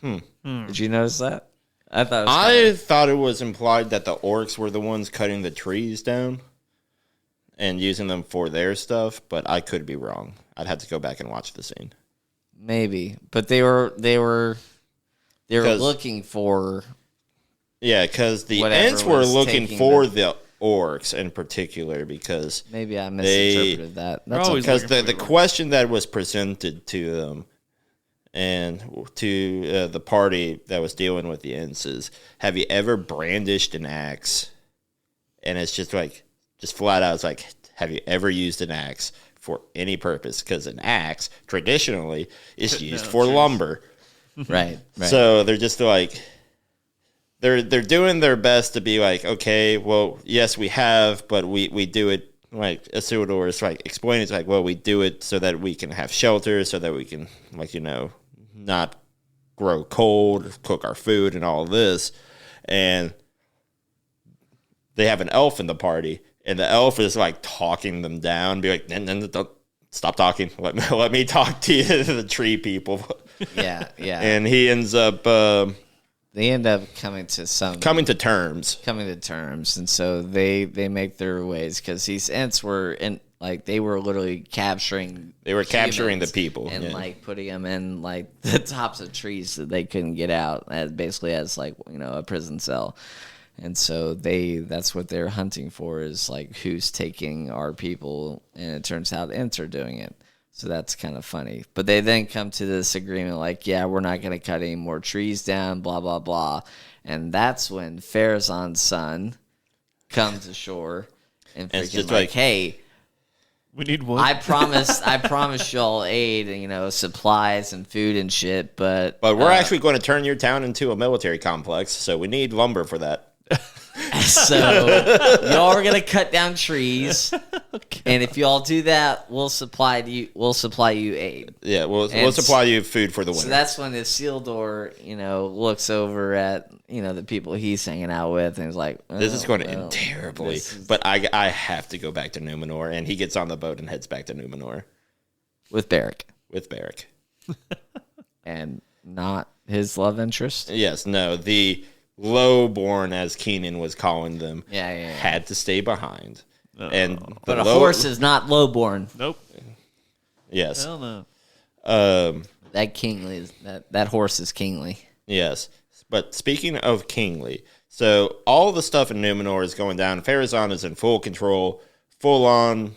Did you notice that? I thought it was implied that the orcs were the ones cutting the trees down and using them for their stuff, but I could be wrong. I'd have to go back and watch the scene. Maybe, but they were looking for. Yeah, because the ants were looking for the orcs in particular, because maybe I misinterpreted that. That's because the question that was presented to them and to the party that was dealing with the ants is, have you ever brandished an axe? And it's just like, just flat out, it's like, have you ever used an axe for any purpose? Because an axe traditionally is used for lumber. Right. So they're just like, they're doing their best to be like, okay, well, yes, we have, but we do it like Isildur is like explaining. It's like, well, we do it so that we can have shelter, so that we can, like, not grow cold, cook our food, and all of this. And they have an elf in the party, and the elf is like talking them down, be like, don't stop talking. Let me talk to you, the tree people. Yeah. And he ends up. They end up coming to terms, and so they make their ways, because these ants were they were literally capturing. They were capturing the people and like putting them in like the tops of trees that they couldn't get out, as basically as like a prison cell. And so that's what they're hunting for, is like, who's taking our people, and it turns out ants are doing it. So that's kind of funny. But they then come to this agreement like, yeah, we're not going to cut any more trees down, blah, blah, blah. And that's when Farazan's son comes ashore and freaking like, hey, we need wood. I promised y'all aid, supplies and food and shit, but we're actually going to turn your town into a military complex, so we need lumber for that. So y'all are gonna cut down trees, and if y'all do that, we'll supply you aid. Yeah, we'll supply you food for the winter. So that's when Isildur, looks over at the people he's hanging out with, and he's like, "This is going to end terribly." But I have to go back to Numenor, and he gets on the boat and heads back to Numenor with Beric. And not his love interest. Yes, no, the lowborn, as Keenan was calling them, had to stay behind. But a horse is not lowborn. Nope. Yes. Hell no. That horse is kingly. Yes. But speaking of kingly, so all the stuff in Numenor is going down. Farazan is in full control, full on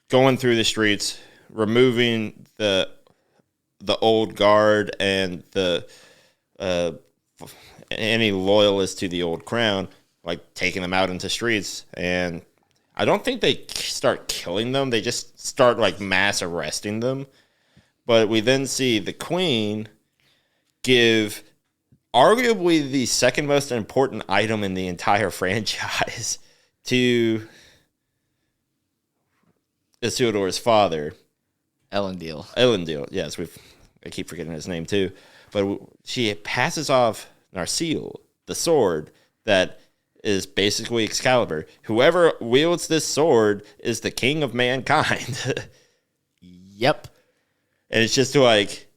going through the streets, removing the old guard and the any loyalists to the old crown, like taking them out into streets. And I don't think they start killing them. They just start like mass arresting them. But we then see the queen give arguably the second most important item in the entire franchise to Isildur's father. Elendil, yes. I keep forgetting his name too. But she passes off Narsil, the sword that is basically Excalibur. Whoever wields this sword is the king of mankind. Yep. And it's just like,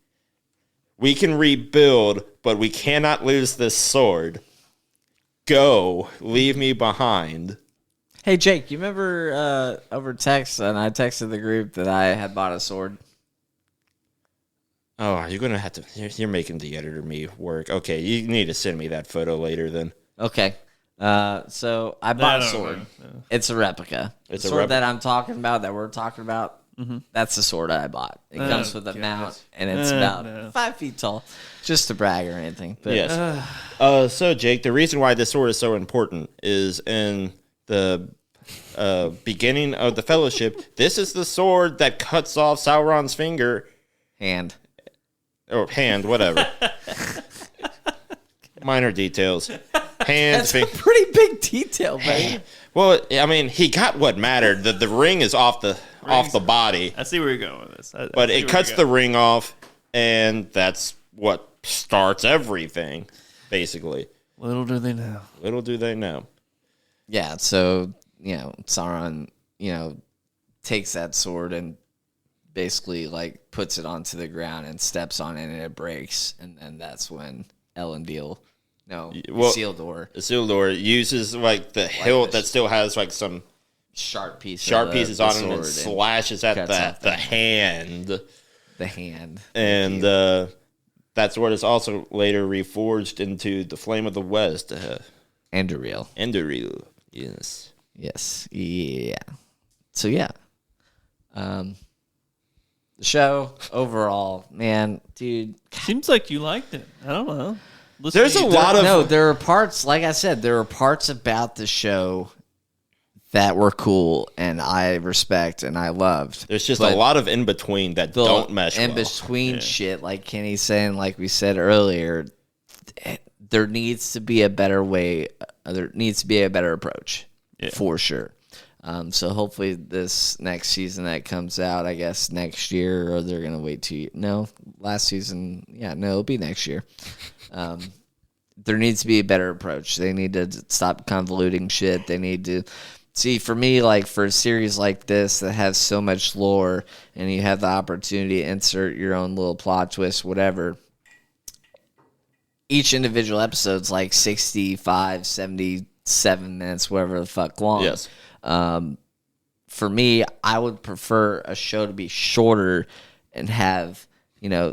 we can rebuild, but we cannot lose this sword. Go, leave me behind. Hey, Jake, you remember over text, and I texted the group that I had bought a sword? Oh, you're going to have to... You're making the editor me work. Okay, you need to send me that photo later then. Okay. So I bought a sword. No. It's a replica. It's the sword that I'm talking about, that we're talking about. Mm-hmm. That's the sword I bought. It comes with a mount, and it's about 5 feet tall. Just to brag or anything. But, yes. So, Jake, the reason why this sword is so important is in the beginning of the Fellowship, this is the sword that cuts off Sauron's finger. Hand. or hand, whatever. Minor details. Hand, That's a pretty big detail, man. well, I mean, he got what mattered. The ring is off the body, I see where you're going with this. but it cuts the ring off, and that's what starts everything, basically. Little do they know. Little do they know. Yeah, so, Sauron, takes that sword and basically, like, puts it onto the ground and steps on it, and it breaks. And then that's when Isildur Isildur uses, like, the hilt that still has, like, some sharp pieces on it and slashes at the hand. The hand. And that sword is also later reforged into the Flame of the West. Anduril. Yes. Yes. Yeah. So, yeah. The show, overall, man, dude. Seems like you liked it. I don't know. There's a lot of... No, there are parts, like I said, there are parts about the show that were cool and I respect and I loved. There's just a lot of in-between that don't mesh well. In-between shit, like Kenny's saying, like we said earlier, there needs to be a better way. There needs to be a better approach, for sure. So hopefully this next season that comes out, I guess next year, or they're going to wait 2 years. No, last season. Yeah, no, it'll be next year. There needs to be a better approach. They need to stop convoluting shit. They need to... See, for me, like, for a series like this that has so much lore and you have the opportunity to insert your own little plot twist, whatever, each individual episode's like 65, 77 minutes, whatever the fuck long. Yes. For me, I would prefer a show to be shorter and have,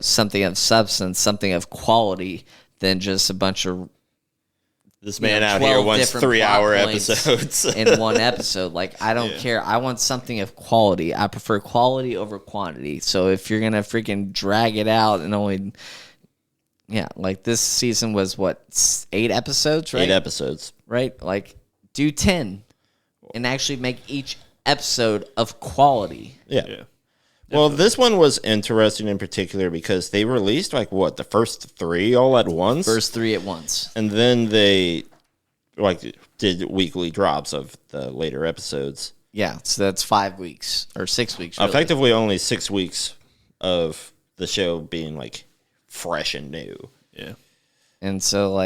something of substance, something of quality than just a bunch of this man out here wants 3-hour episodes in one episode. Like, I don't care. I want something of quality. I prefer quality over quantity. So if you're gonna freaking drag it out and only, like this season was what, 8 episodes, right? 8 episodes, right? Like, do 10 and actually make each episode of quality. Yeah. Well, this one was interesting in particular because they released, like, the first 3 all at once? First 3 at once. And then they, did weekly drops of the later episodes. Yeah, so that's 5 weeks, or 6 weeks, really. Effectively only 6 weeks of the show being, fresh and new. Yeah. And so,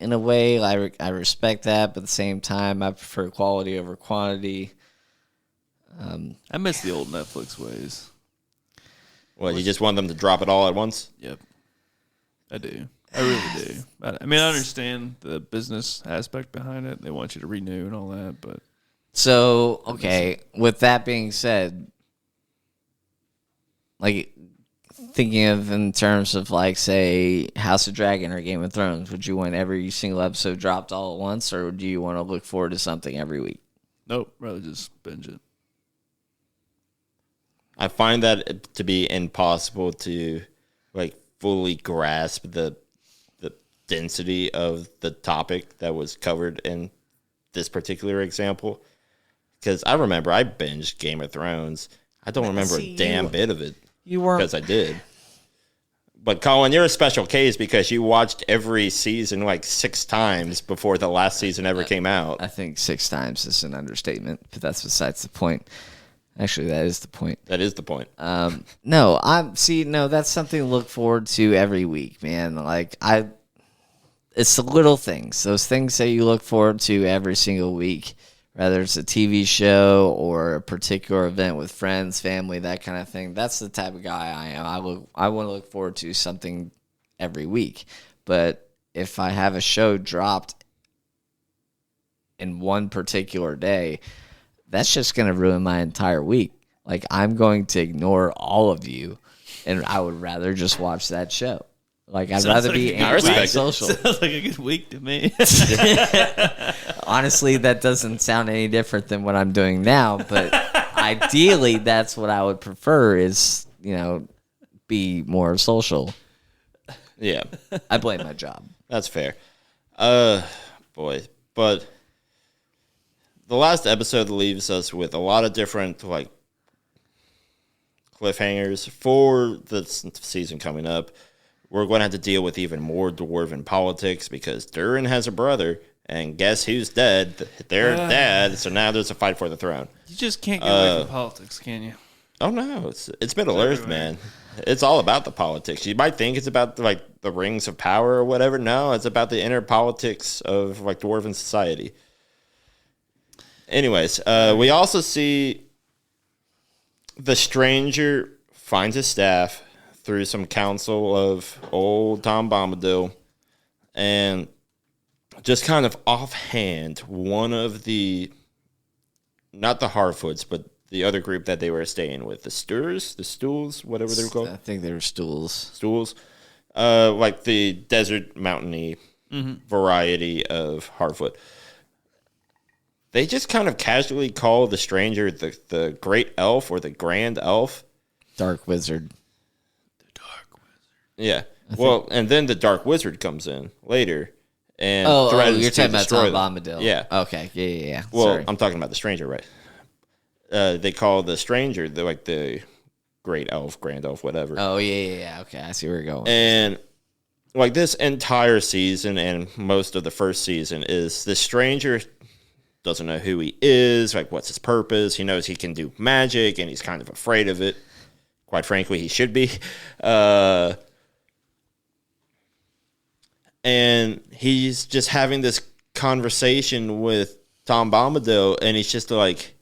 in a way, I respect that, but at the same time, I prefer quality over quantity. I miss the old Netflix ways. Well, you just want them to drop it all at once? Yep. I do. I really do. I mean, I understand the business aspect behind it. They want you to renew and all that, but... So, okay, with that being said, thinking of in terms of, say, House of Dragon or Game of Thrones, would you want every single episode dropped all at once, or do you want to look forward to something every week? Nope, rather just binge it. I find that to be impossible to fully grasp the density of the topic that was covered in this particular example. Because I remember I binged Game of Thrones. I don't remember a damn bit of it. You weren't, because I did. But Colin, you're a special case because you watched every season 6 times before the last season ever came out. I think 6 times is an understatement, but that's besides the point. Actually, that is the point. That is the point. No, that's something to look forward to every week, man. It's the little things, those things that you look forward to every single week, whether it's a TV show or a particular event with friends, family, that kind of thing. That's the type of guy I am. I want to look forward to something every week. But if I have a show dropped in one particular day, that's just going to ruin my entire week. I'm going to ignore all of you, and I would rather just watch that show. I'd rather be antisocial. Sounds like a good week to me. Honestly, that doesn't sound any different than what I'm doing now, but ideally, that's what I would prefer is, be more social. Yeah. I blame my job. That's fair. Boy. But the last episode leaves us with a lot of different, cliffhangers for the season coming up. we're going to have to deal with even more dwarven politics because Durin has a brother, and guess who's dead? Their dad. So now there's a fight for the throne. You just can't get away from politics, can you? Oh no, it's Middle Earth, man. It's all about the politics. You might think it's about like the rings of power or whatever. No, it's about the inner politics of like dwarven society. Anyways, we also see the stranger finds his staff through some counsel of old Tom Bombadil, and just kind of offhand, one of the, not the Harfoots, but the other group that they were staying with, the Stools, whatever they were called. I think they were stools. Stools, like the desert mountainy variety of Harfoot. They just kind of casually call the stranger the Great Elf or the Grand Elf. Dark Wizard. The Dark Wizard. Yeah. Well, and then the Dark Wizard comes in later and threatens you're to talking about destroy Tom them. Bombadil. Yeah. Okay. Yeah. Well, Sorry. I'm talking about the stranger, right? They call the stranger the Great Elf, Grand Elf, whatever. Oh, yeah. Okay, I see where you're going. And like this entire season and most of the first season is the stranger doesn't know who he is, like what's his purpose. He knows he can do magic and he's kind of afraid of it. Quite frankly, he should be. And he's just having this conversation with Tom Bombadil, and he's just like,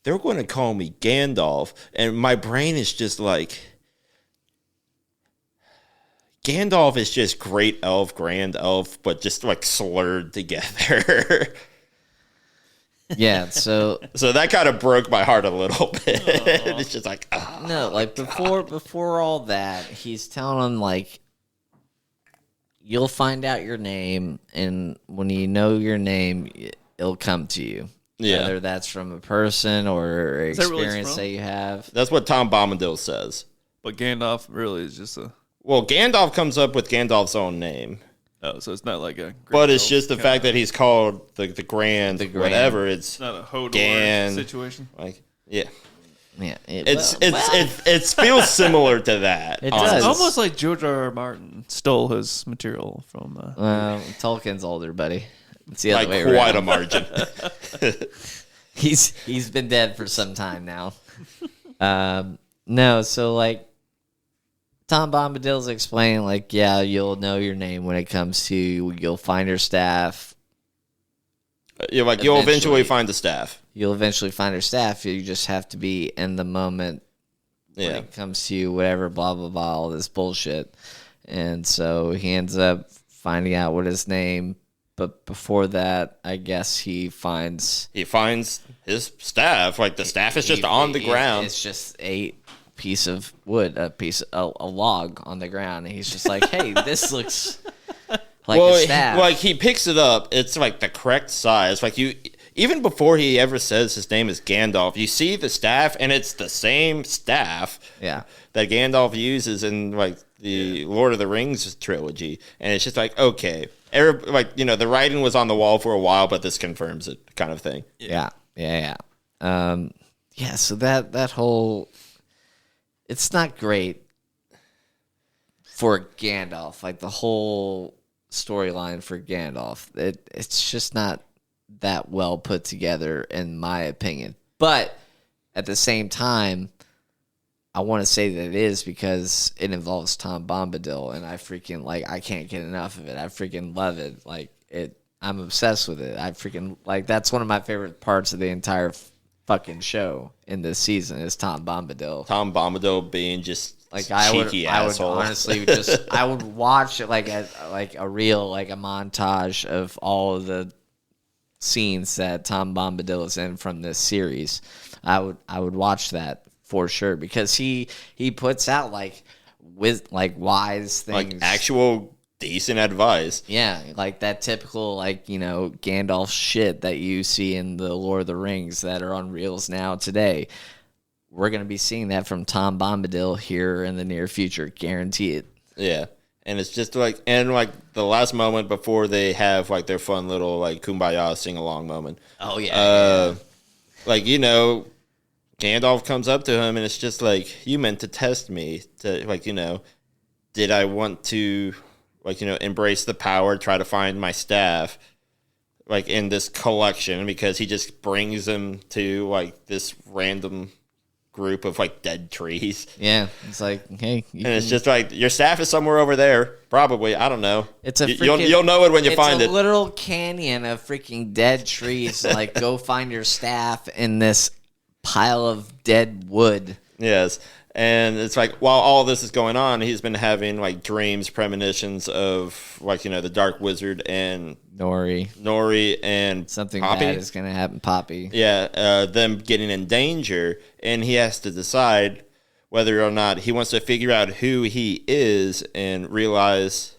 they're going to call me Gandalf. And my brain is just like, Gandalf is just Great Elf, Grand Elf, but just like slurred together. Yeah, so So that kind of broke my heart a little bit. It's just like, oh, no, like before all that, he's telling him like, you'll find out your name, and when you know your name, it'll come to you. Yeah. Whether that's from a person or Is that really experience from? that you have. That's what Tom Bombadil says. But Gandalf really is just a... Well, Gandalf comes up with Gandalf's own name. Oh, so it's not like a... But it's just the fact that he's called the Grand, whatever. It's not a Hodor Gan situation. like, yeah. Yeah, It feels similar to that. It honestly. does. It's almost like George R. R. Martin stole his material from... Tolkien's older, buddy. It's the other Like way quite around. a margin. He's been dead for some time now. No, so like Tom Bombadil's explaining, like, yeah, you'll know your name when it comes to you'll find your staff. You'll eventually Eventually. find the staff. You'll eventually find her staff. You just have to be in the moment when Yeah. it comes to you, whatever, blah, blah, blah, all this bullshit. And so he ends up finding out what his name. But before that, I guess he finds his staff. Like the staff is just on the ground. It's just a piece of wood, a log on the ground. And he's just like, hey, this looks like a staff. He picks it up. It's like the correct size. Like even before he ever says his name is Gandalf, you see the staff, and it's the same staff. Yeah. That Gandalf uses in like the Lord of the Rings trilogy, and it's just like, okay, the writing was on the wall for a while, but this confirms it, kind of thing. Yeah. So that whole, it's not great for Gandalf. Like the whole storyline for Gandalf, it's just not that well put together, in my opinion. But at the same time, I want to say that it is because it involves Tom Bombadil, and I freaking I can't get enough of it. I freaking love it. I'm obsessed with it. I freaking that's one of my favorite parts of the entire fucking show in this season is Tom Bombadil. Tom Bombadil being just cheeky I would asshole. honestly I would watch it like a reel, like a montage of all of the scenes that Tom Bombadil is in from this series. I would watch that for sure, because he puts out wise things, like actual decent advice. Yeah, like that typical Gandalf shit that you see in the Lord of the Rings that are on reels now today. We're gonna be seeing that from Tom Bombadil here in the near future, guarantee it. Yeah. And it's just the last moment before they have their fun little kumbaya sing along moment. Oh yeah. Gandalf comes up to him and it's just like, you meant to test me to did I want to, like, embrace the power, try to find my staff, like, in this collection, because he just brings them to, like, this random group of, like, dead trees. Yeah, it's like, hey, It's just like, your staff is somewhere over there, probably. I don't know. It's a you'll know it when you find it. It's a literal canyon of freaking dead trees. Like, go find your staff in this pile of dead wood. Yes. And it's like, while all this is going on, he's been having, like, dreams, premonitions of, like, the Dark Wizard and Nori and something Poppy. bad is going to happen, Poppy. Yeah, them getting in danger, and he has to decide whether or not he wants to figure out who he is and realize,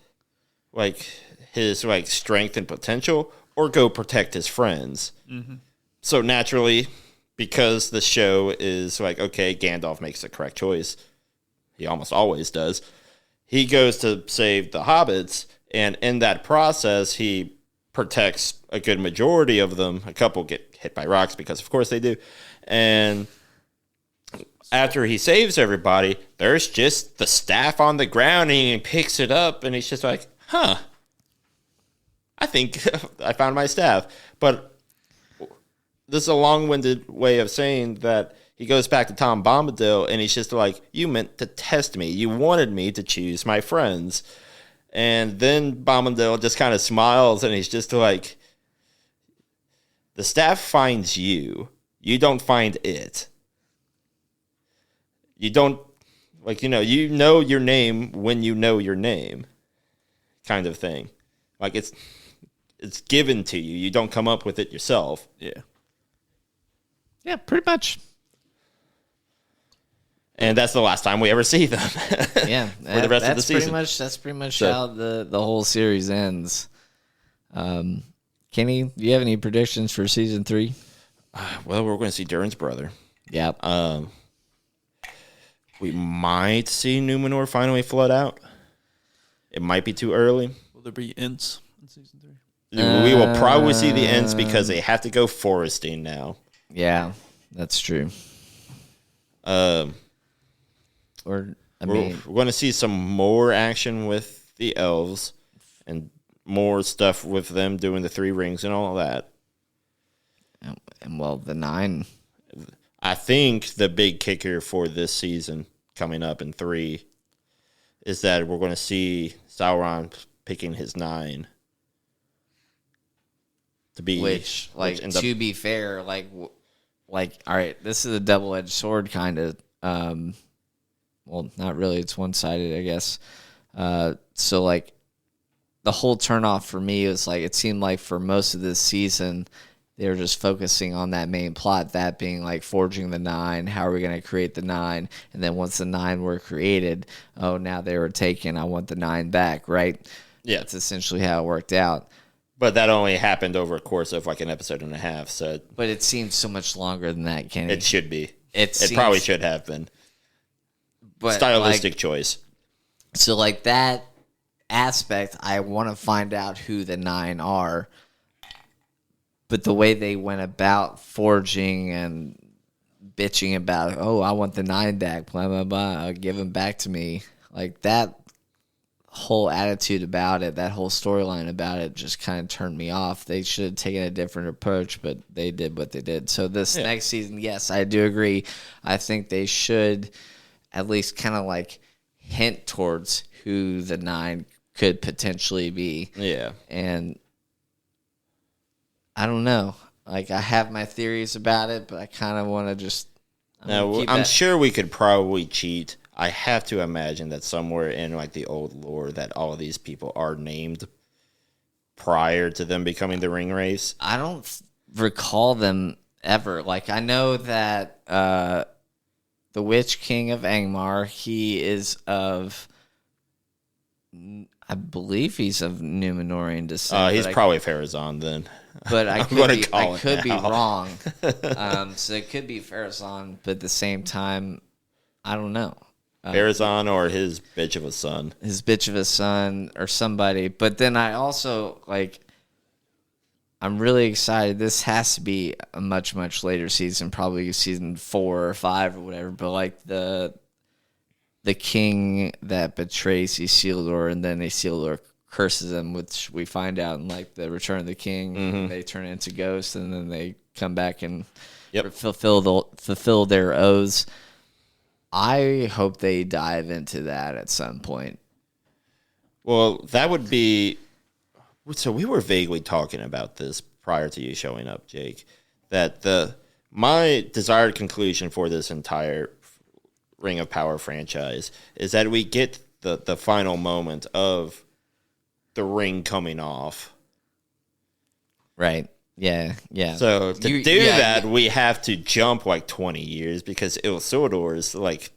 like, his, like, strength and potential, or go protect his friends. Mm-hmm. So naturally, because the show is like, okay, Gandalf makes the correct choice. He almost always does. He goes to save the hobbits, and in that process, he protects a good majority of them. A couple get hit by rocks because, of course, they do. And after he saves everybody, there's just the staff on the ground, and he picks it up, and he's just like, huh, I think I found my staff. But this is a long-winded way of saying that he goes back to Tom Bombadil, and he's just like, you meant to test me. You wanted me to choose my friends. And then Bombadil just kind of smiles, and he's just like, the staff finds you. You don't find it. You don't, like, you know your name when you know your name, kind of thing. Like, it's given to you. You don't come up with it yourself. Yeah. Yeah, pretty much. And that's the last time we ever see them. Yeah, for the rest of the season. That's pretty much how the whole series ends. Kenny, do you have any predictions for season 3? Well, we're going to see Durin's brother. Yep. We might see Numenor finally flood out. It might be too early. Will there be Ents in season 3? We will probably see the Ents because they have to go foresting now. Yeah, that's true. We're going to see some more action with the elves and more stuff with them doing the 3 rings and all that. And well, the 9. I think the big kicker for this season coming up in 3 is that we're going to see Sauron picking his 9 to be, to be fair, like, all right, this is a double-edged sword kind of. Well, not really. It's one-sided, I guess. So, like, the whole turnoff for me was, like, it seemed like for most of this season, they were just focusing on that main plot, that being, like, forging the 9. How are we going to create the 9? And then once the 9 were created, now they were taken. I want the 9 back, right? Yeah. That's essentially how it worked out. But that only happened over a course of like an episode and a half. So, but it seems so much longer than that, Kenny. It should be. It probably should have been. But stylistic choice. So, like, that aspect, I want to find out who the 9 are. But the way they went about forging and bitching about, I want the 9 back, blah, blah, blah, give them back to me. Like, that whole attitude about it, that whole storyline about it just kind of turned me off. They should have taken a different approach, but they did what they did. So this next season, yes, I do agree. I think they should at least kind of like hint towards who the 9 could potentially be. Yeah. And I don't know. Like, I have my theories about it, but I kind of want to just... I'm sure we could probably cheat. I have to imagine that somewhere in like the old lore that all of these people are named prior to them becoming the ring race. I don't recall them ever. Like, I know that the Witch King of Angmar, he is of... I believe he's of Numenorean descent. He's probably Pharazôn then. But I could be wrong. So it could be Pharazôn, but at the same time, I don't know. Pharazôn or his bitch of a son. His bitch of a son or somebody. But then I also, like, I'm really excited. This has to be a much, much later season, probably season 4 or 5 or whatever. But, like, the the king that betrays Isildur, and then Isildur curses him, which we find out in like the Return of the King. And they turn into ghosts, and then they come back and fulfill their oaths. I hope they dive into that at some point. Well, that would be. So we were vaguely talking about this prior to you showing up, Jake. That my desired conclusion for this entire Ring of Power franchise is that we get the final moment of the ring coming off. Right. Yeah. So to do that, we have to jump like 20 years because Isildur is like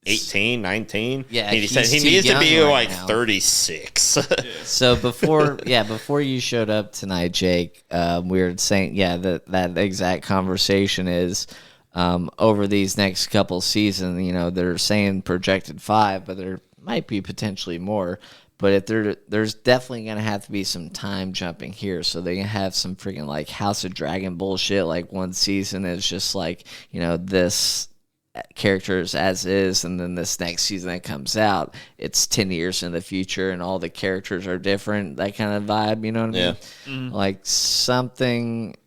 18, 19. Yeah, he said he needs to be like 36. So before you showed up tonight, Jake, we were saying, that exact conversation is over these next couple seasons. You know, they're saying projected 5, but there might be potentially more. But if there's definitely going to have to be some time jumping here. So they can have some freaking like House of Dragon bullshit. Like one season is just like, you know, this characters as is. And then this next season that comes out, it's 10 years in the future and all the characters are different. That kind of vibe, you know what I mean? Mm-hmm. Like something,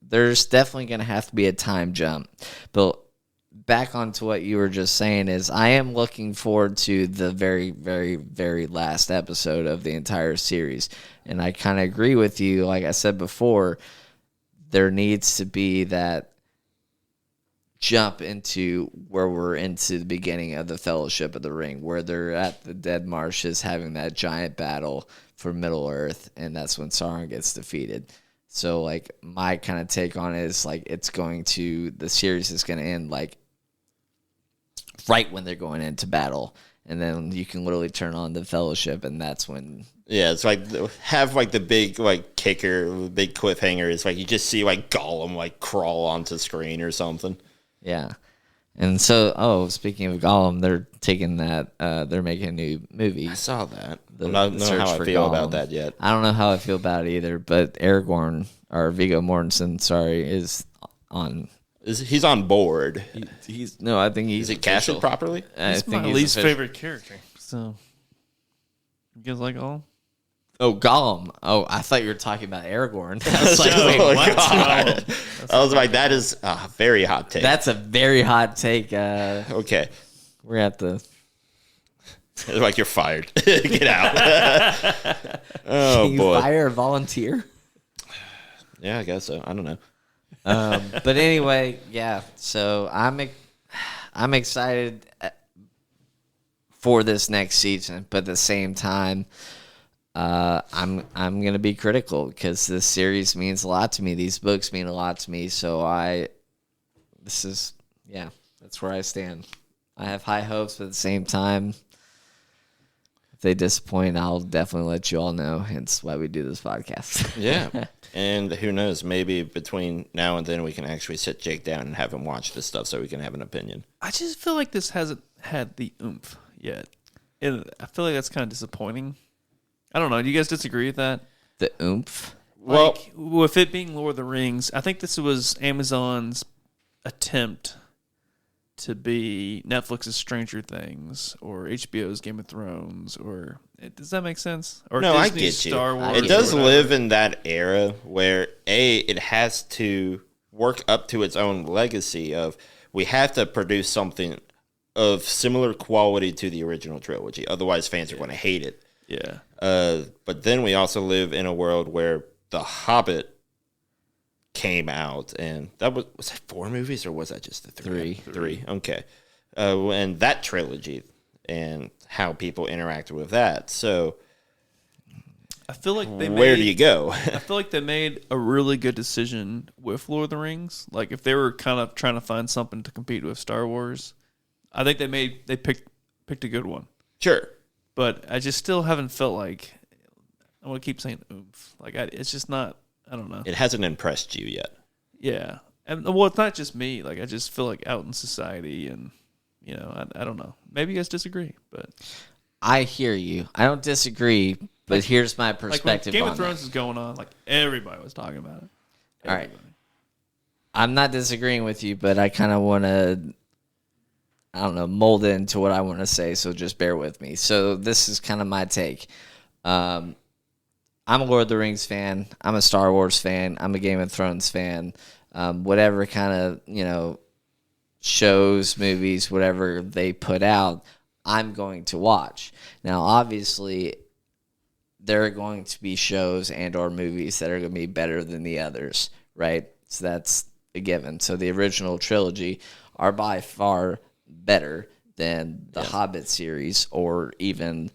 there's definitely going to have to be a time jump. But back onto what you were just saying is I am looking forward to the very, very, very last episode of the entire series. And I kind of agree with you. Like I said before, there needs to be that jump into where we're into the beginning of the Fellowship of the Ring, where they're at the Dead Marshes having that giant battle for Middle Earth. And that's when Sauron gets defeated. So like my kind of take on it is like the series is going to end like right when they're going into battle, and then you can literally turn on the Fellowship, and that's when. Yeah, it's like have like the big like kicker, big cliffhanger. It's like you just see like Gollum like crawl onto screen or something. Yeah, and so speaking of Gollum, they're taking that. They're making a new movie. I saw that. I don't know how I feel about that yet. I don't know how I feel about it either. But Aragorn or Viggo Mortensen, is on. He's on board. I think he's. Is it casted properly? He's my least favorite character. So, you guys like Gollum? Oh, Gollum. Oh, I thought you were talking about Aragorn. I was like, wait, what? I was like, that is a very hot take. That's a very hot take. Okay. We're at the. It's like you're fired. Get out. Can you fire a volunteer? Yeah, I guess so. I don't know. But anyway, yeah. So I'm excited for this next season, but at the same time, I'm gonna be critical because this series means a lot to me. These books mean a lot to me. So that's where I stand. I have high hopes, but at the same time, if they disappoint, I'll definitely let you all know. Hence why we do this podcast. Yeah. And who knows, maybe between now and then we can actually sit Jake down and have him watch this stuff so we can have an opinion. I just feel like this hasn't had the oomph yet. And I feel like that's kind of disappointing. I don't know. Do you guys disagree with that? The oomph? Like, with it being Lord of the Rings, I think this was Amazon's attempt to be Netflix's Stranger Things or HBO's Game of Thrones, or does that make sense? Or no, Disney's I get Star you. Wars it does live in that era where it has to work up to its own legacy of we have to produce something of similar quality to the original trilogy. Otherwise, fans are going to hate it. Yeah. But then we also live in a world where The Hobbit came out, and that was that 4 movies or was that just the 3? 3. Okay. And that trilogy and how people interacted with that. So I feel like where do you go? I feel like they made a really good decision with Lord of the Rings. Like if they were kind of trying to find something to compete with Star Wars, I think they picked a good one. Sure. But I just still haven't felt like I want to keep saying oomph. Like it's just not. I don't know. It hasn't impressed you yet. Yeah, and well, it's not just me. Like I just feel like out in society, and I don't know. Maybe you guys disagree, but I hear you. I don't disagree, but here's my perspective. Like when Game of on Thrones that. is going on, like everybody was talking about it. Everybody. All right, I'm not disagreeing with you, but I kind of want to. I don't know, mold it into what I want to say, so just bear with me. So this is kind of my take. I'm a Lord of the Rings fan. I'm a Star Wars fan. I'm a Game of Thrones fan. Whatever kind of, shows, movies, whatever they put out, I'm going to watch. Now, obviously, there are going to be shows and or movies that are going to be better than the others, right? So that's a given. So the original trilogy are by far better than the Hobbit series or even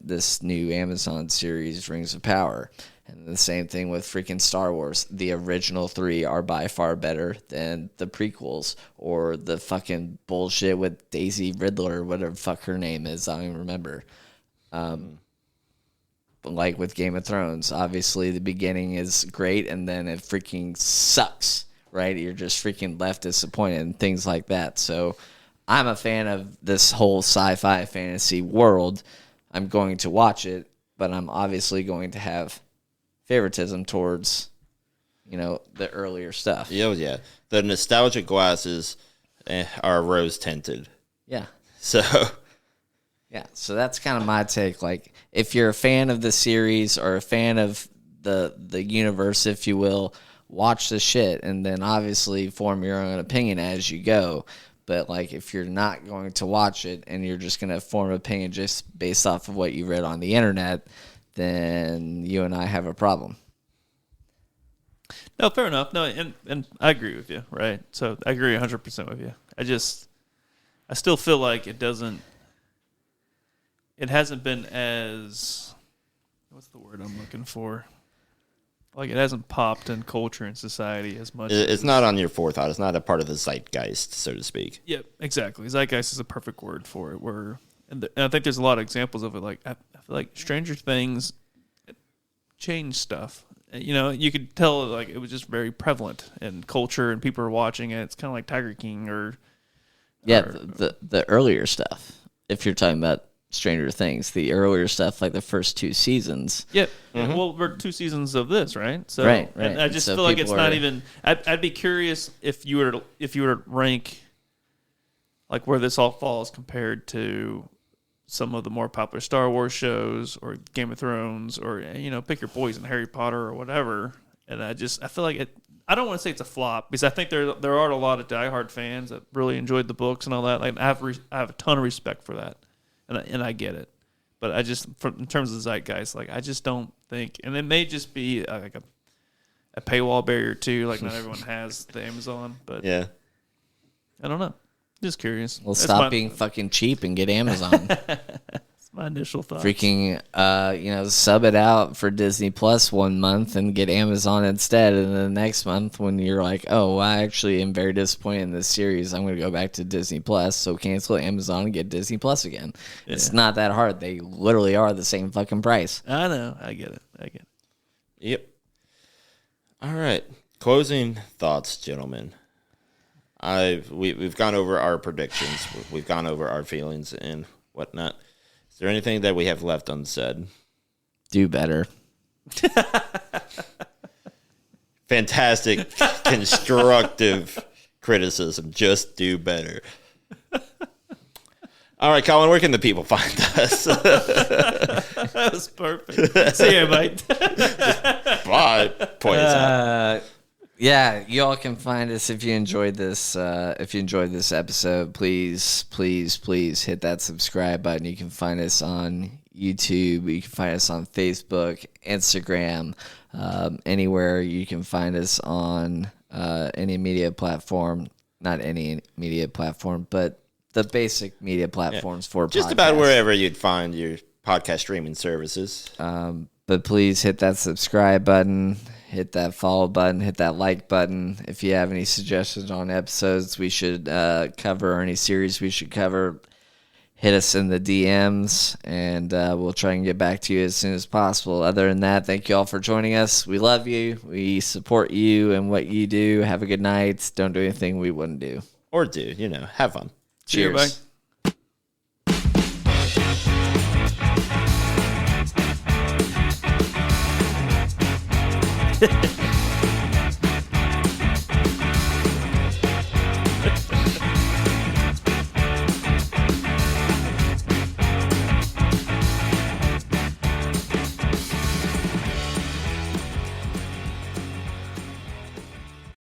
this new Amazon series, Rings of Power. And the same thing with freaking Star Wars. The original 3 are by far better than the prequels or the fucking bullshit with Daisy Ridler or whatever the fuck her name is. I don't even remember. Like with Game of Thrones, obviously the beginning is great and then it freaking sucks, right? You're just freaking left disappointed and things like that. So I'm a fan of this whole sci-fi fantasy world. I'm going to watch it, but I'm obviously going to have favoritism towards, the earlier stuff. Yeah. The nostalgic glasses are rose tinted. Yeah. So... Yeah, so that's kind of my take. Like, if you're a fan of the series or a fan of the universe, if you will, watch the shit and then obviously form your own opinion as you go. But, like, if you're not going to watch it and you're just going to form an opinion just based off of what you read on the internet, then you and I have a problem. No, fair enough. No, and I agree with you, right? So I agree 100% with you. I still feel like it hasn't been as, what's the word I'm looking for? Like, it hasn't popped in culture and society as much. It's not on your forethought. It's not a part of the zeitgeist, so to speak. Yeah, exactly. Zeitgeist is a perfect word for it. And I think there's a lot of examples of it. Like, I feel like Stranger Things changed stuff. You could tell, like, it was just very prevalent in culture and people are watching it. It's kind of like Tiger King the earlier stuff, if you're talking about Stranger Things, the earlier stuff, like the first 2 seasons. Yep. Mm-hmm. Well, we're 2 seasons of this, right? So, right. And I just feel like it's not even. I'd be curious if you were to rank, like, where this all falls compared to some of the more popular Star Wars shows or Game of Thrones or pick your poison, Harry Potter or whatever. And I feel like it. I don't want to say it's a flop because I think there are a lot of diehard fans that really enjoyed the books and all that. Like, I have a ton of respect for that. And I get it, but I just, in terms of the zeitgeist, like, I just don't think, and it may just be like a paywall barrier too. Like, not everyone has the Amazon, but yeah, I don't know. Just curious. Well, stop being fucking cheap and get Amazon. That's my initial thought. Freaking, sub it out for Disney Plus 1 month and get Amazon instead. And then the next month, when you're like, oh, I actually am very disappointed in this series, I'm going to go back to Disney Plus. So cancel Amazon and get Disney Plus again. Yeah. It's not that hard. They literally are the same fucking price. I know. I get it. Yep. All right. Closing thoughts, gentlemen. We've gone over our predictions. We've gone over our feelings and whatnot. Is there anything that we have left unsaid? Do better. Fantastic, constructive criticism. Just do better. All right, Colin, where can the people find us? That was perfect. See you, mate. Bye. Point us out. Yeah, y'all can find us if you enjoyed this. If you enjoyed this episode, please hit that subscribe button. You can find us on YouTube. You can find us on Facebook, Instagram, anywhere. You can find us on any media platform. Not any media platform, but the basic media platforms for just podcasts. About wherever you'd find your podcast streaming services. But please hit that subscribe button. Hit that follow button, hit that like button. If you have any suggestions on episodes we should cover or any series we should cover, hit us in the DMs, and we'll try and get back to you as soon as possible. Other than that, thank you all for joining us. We love you. We support you and what you do. Have a good night. Don't do anything we wouldn't do. Or do, have fun. Cheers. Bye.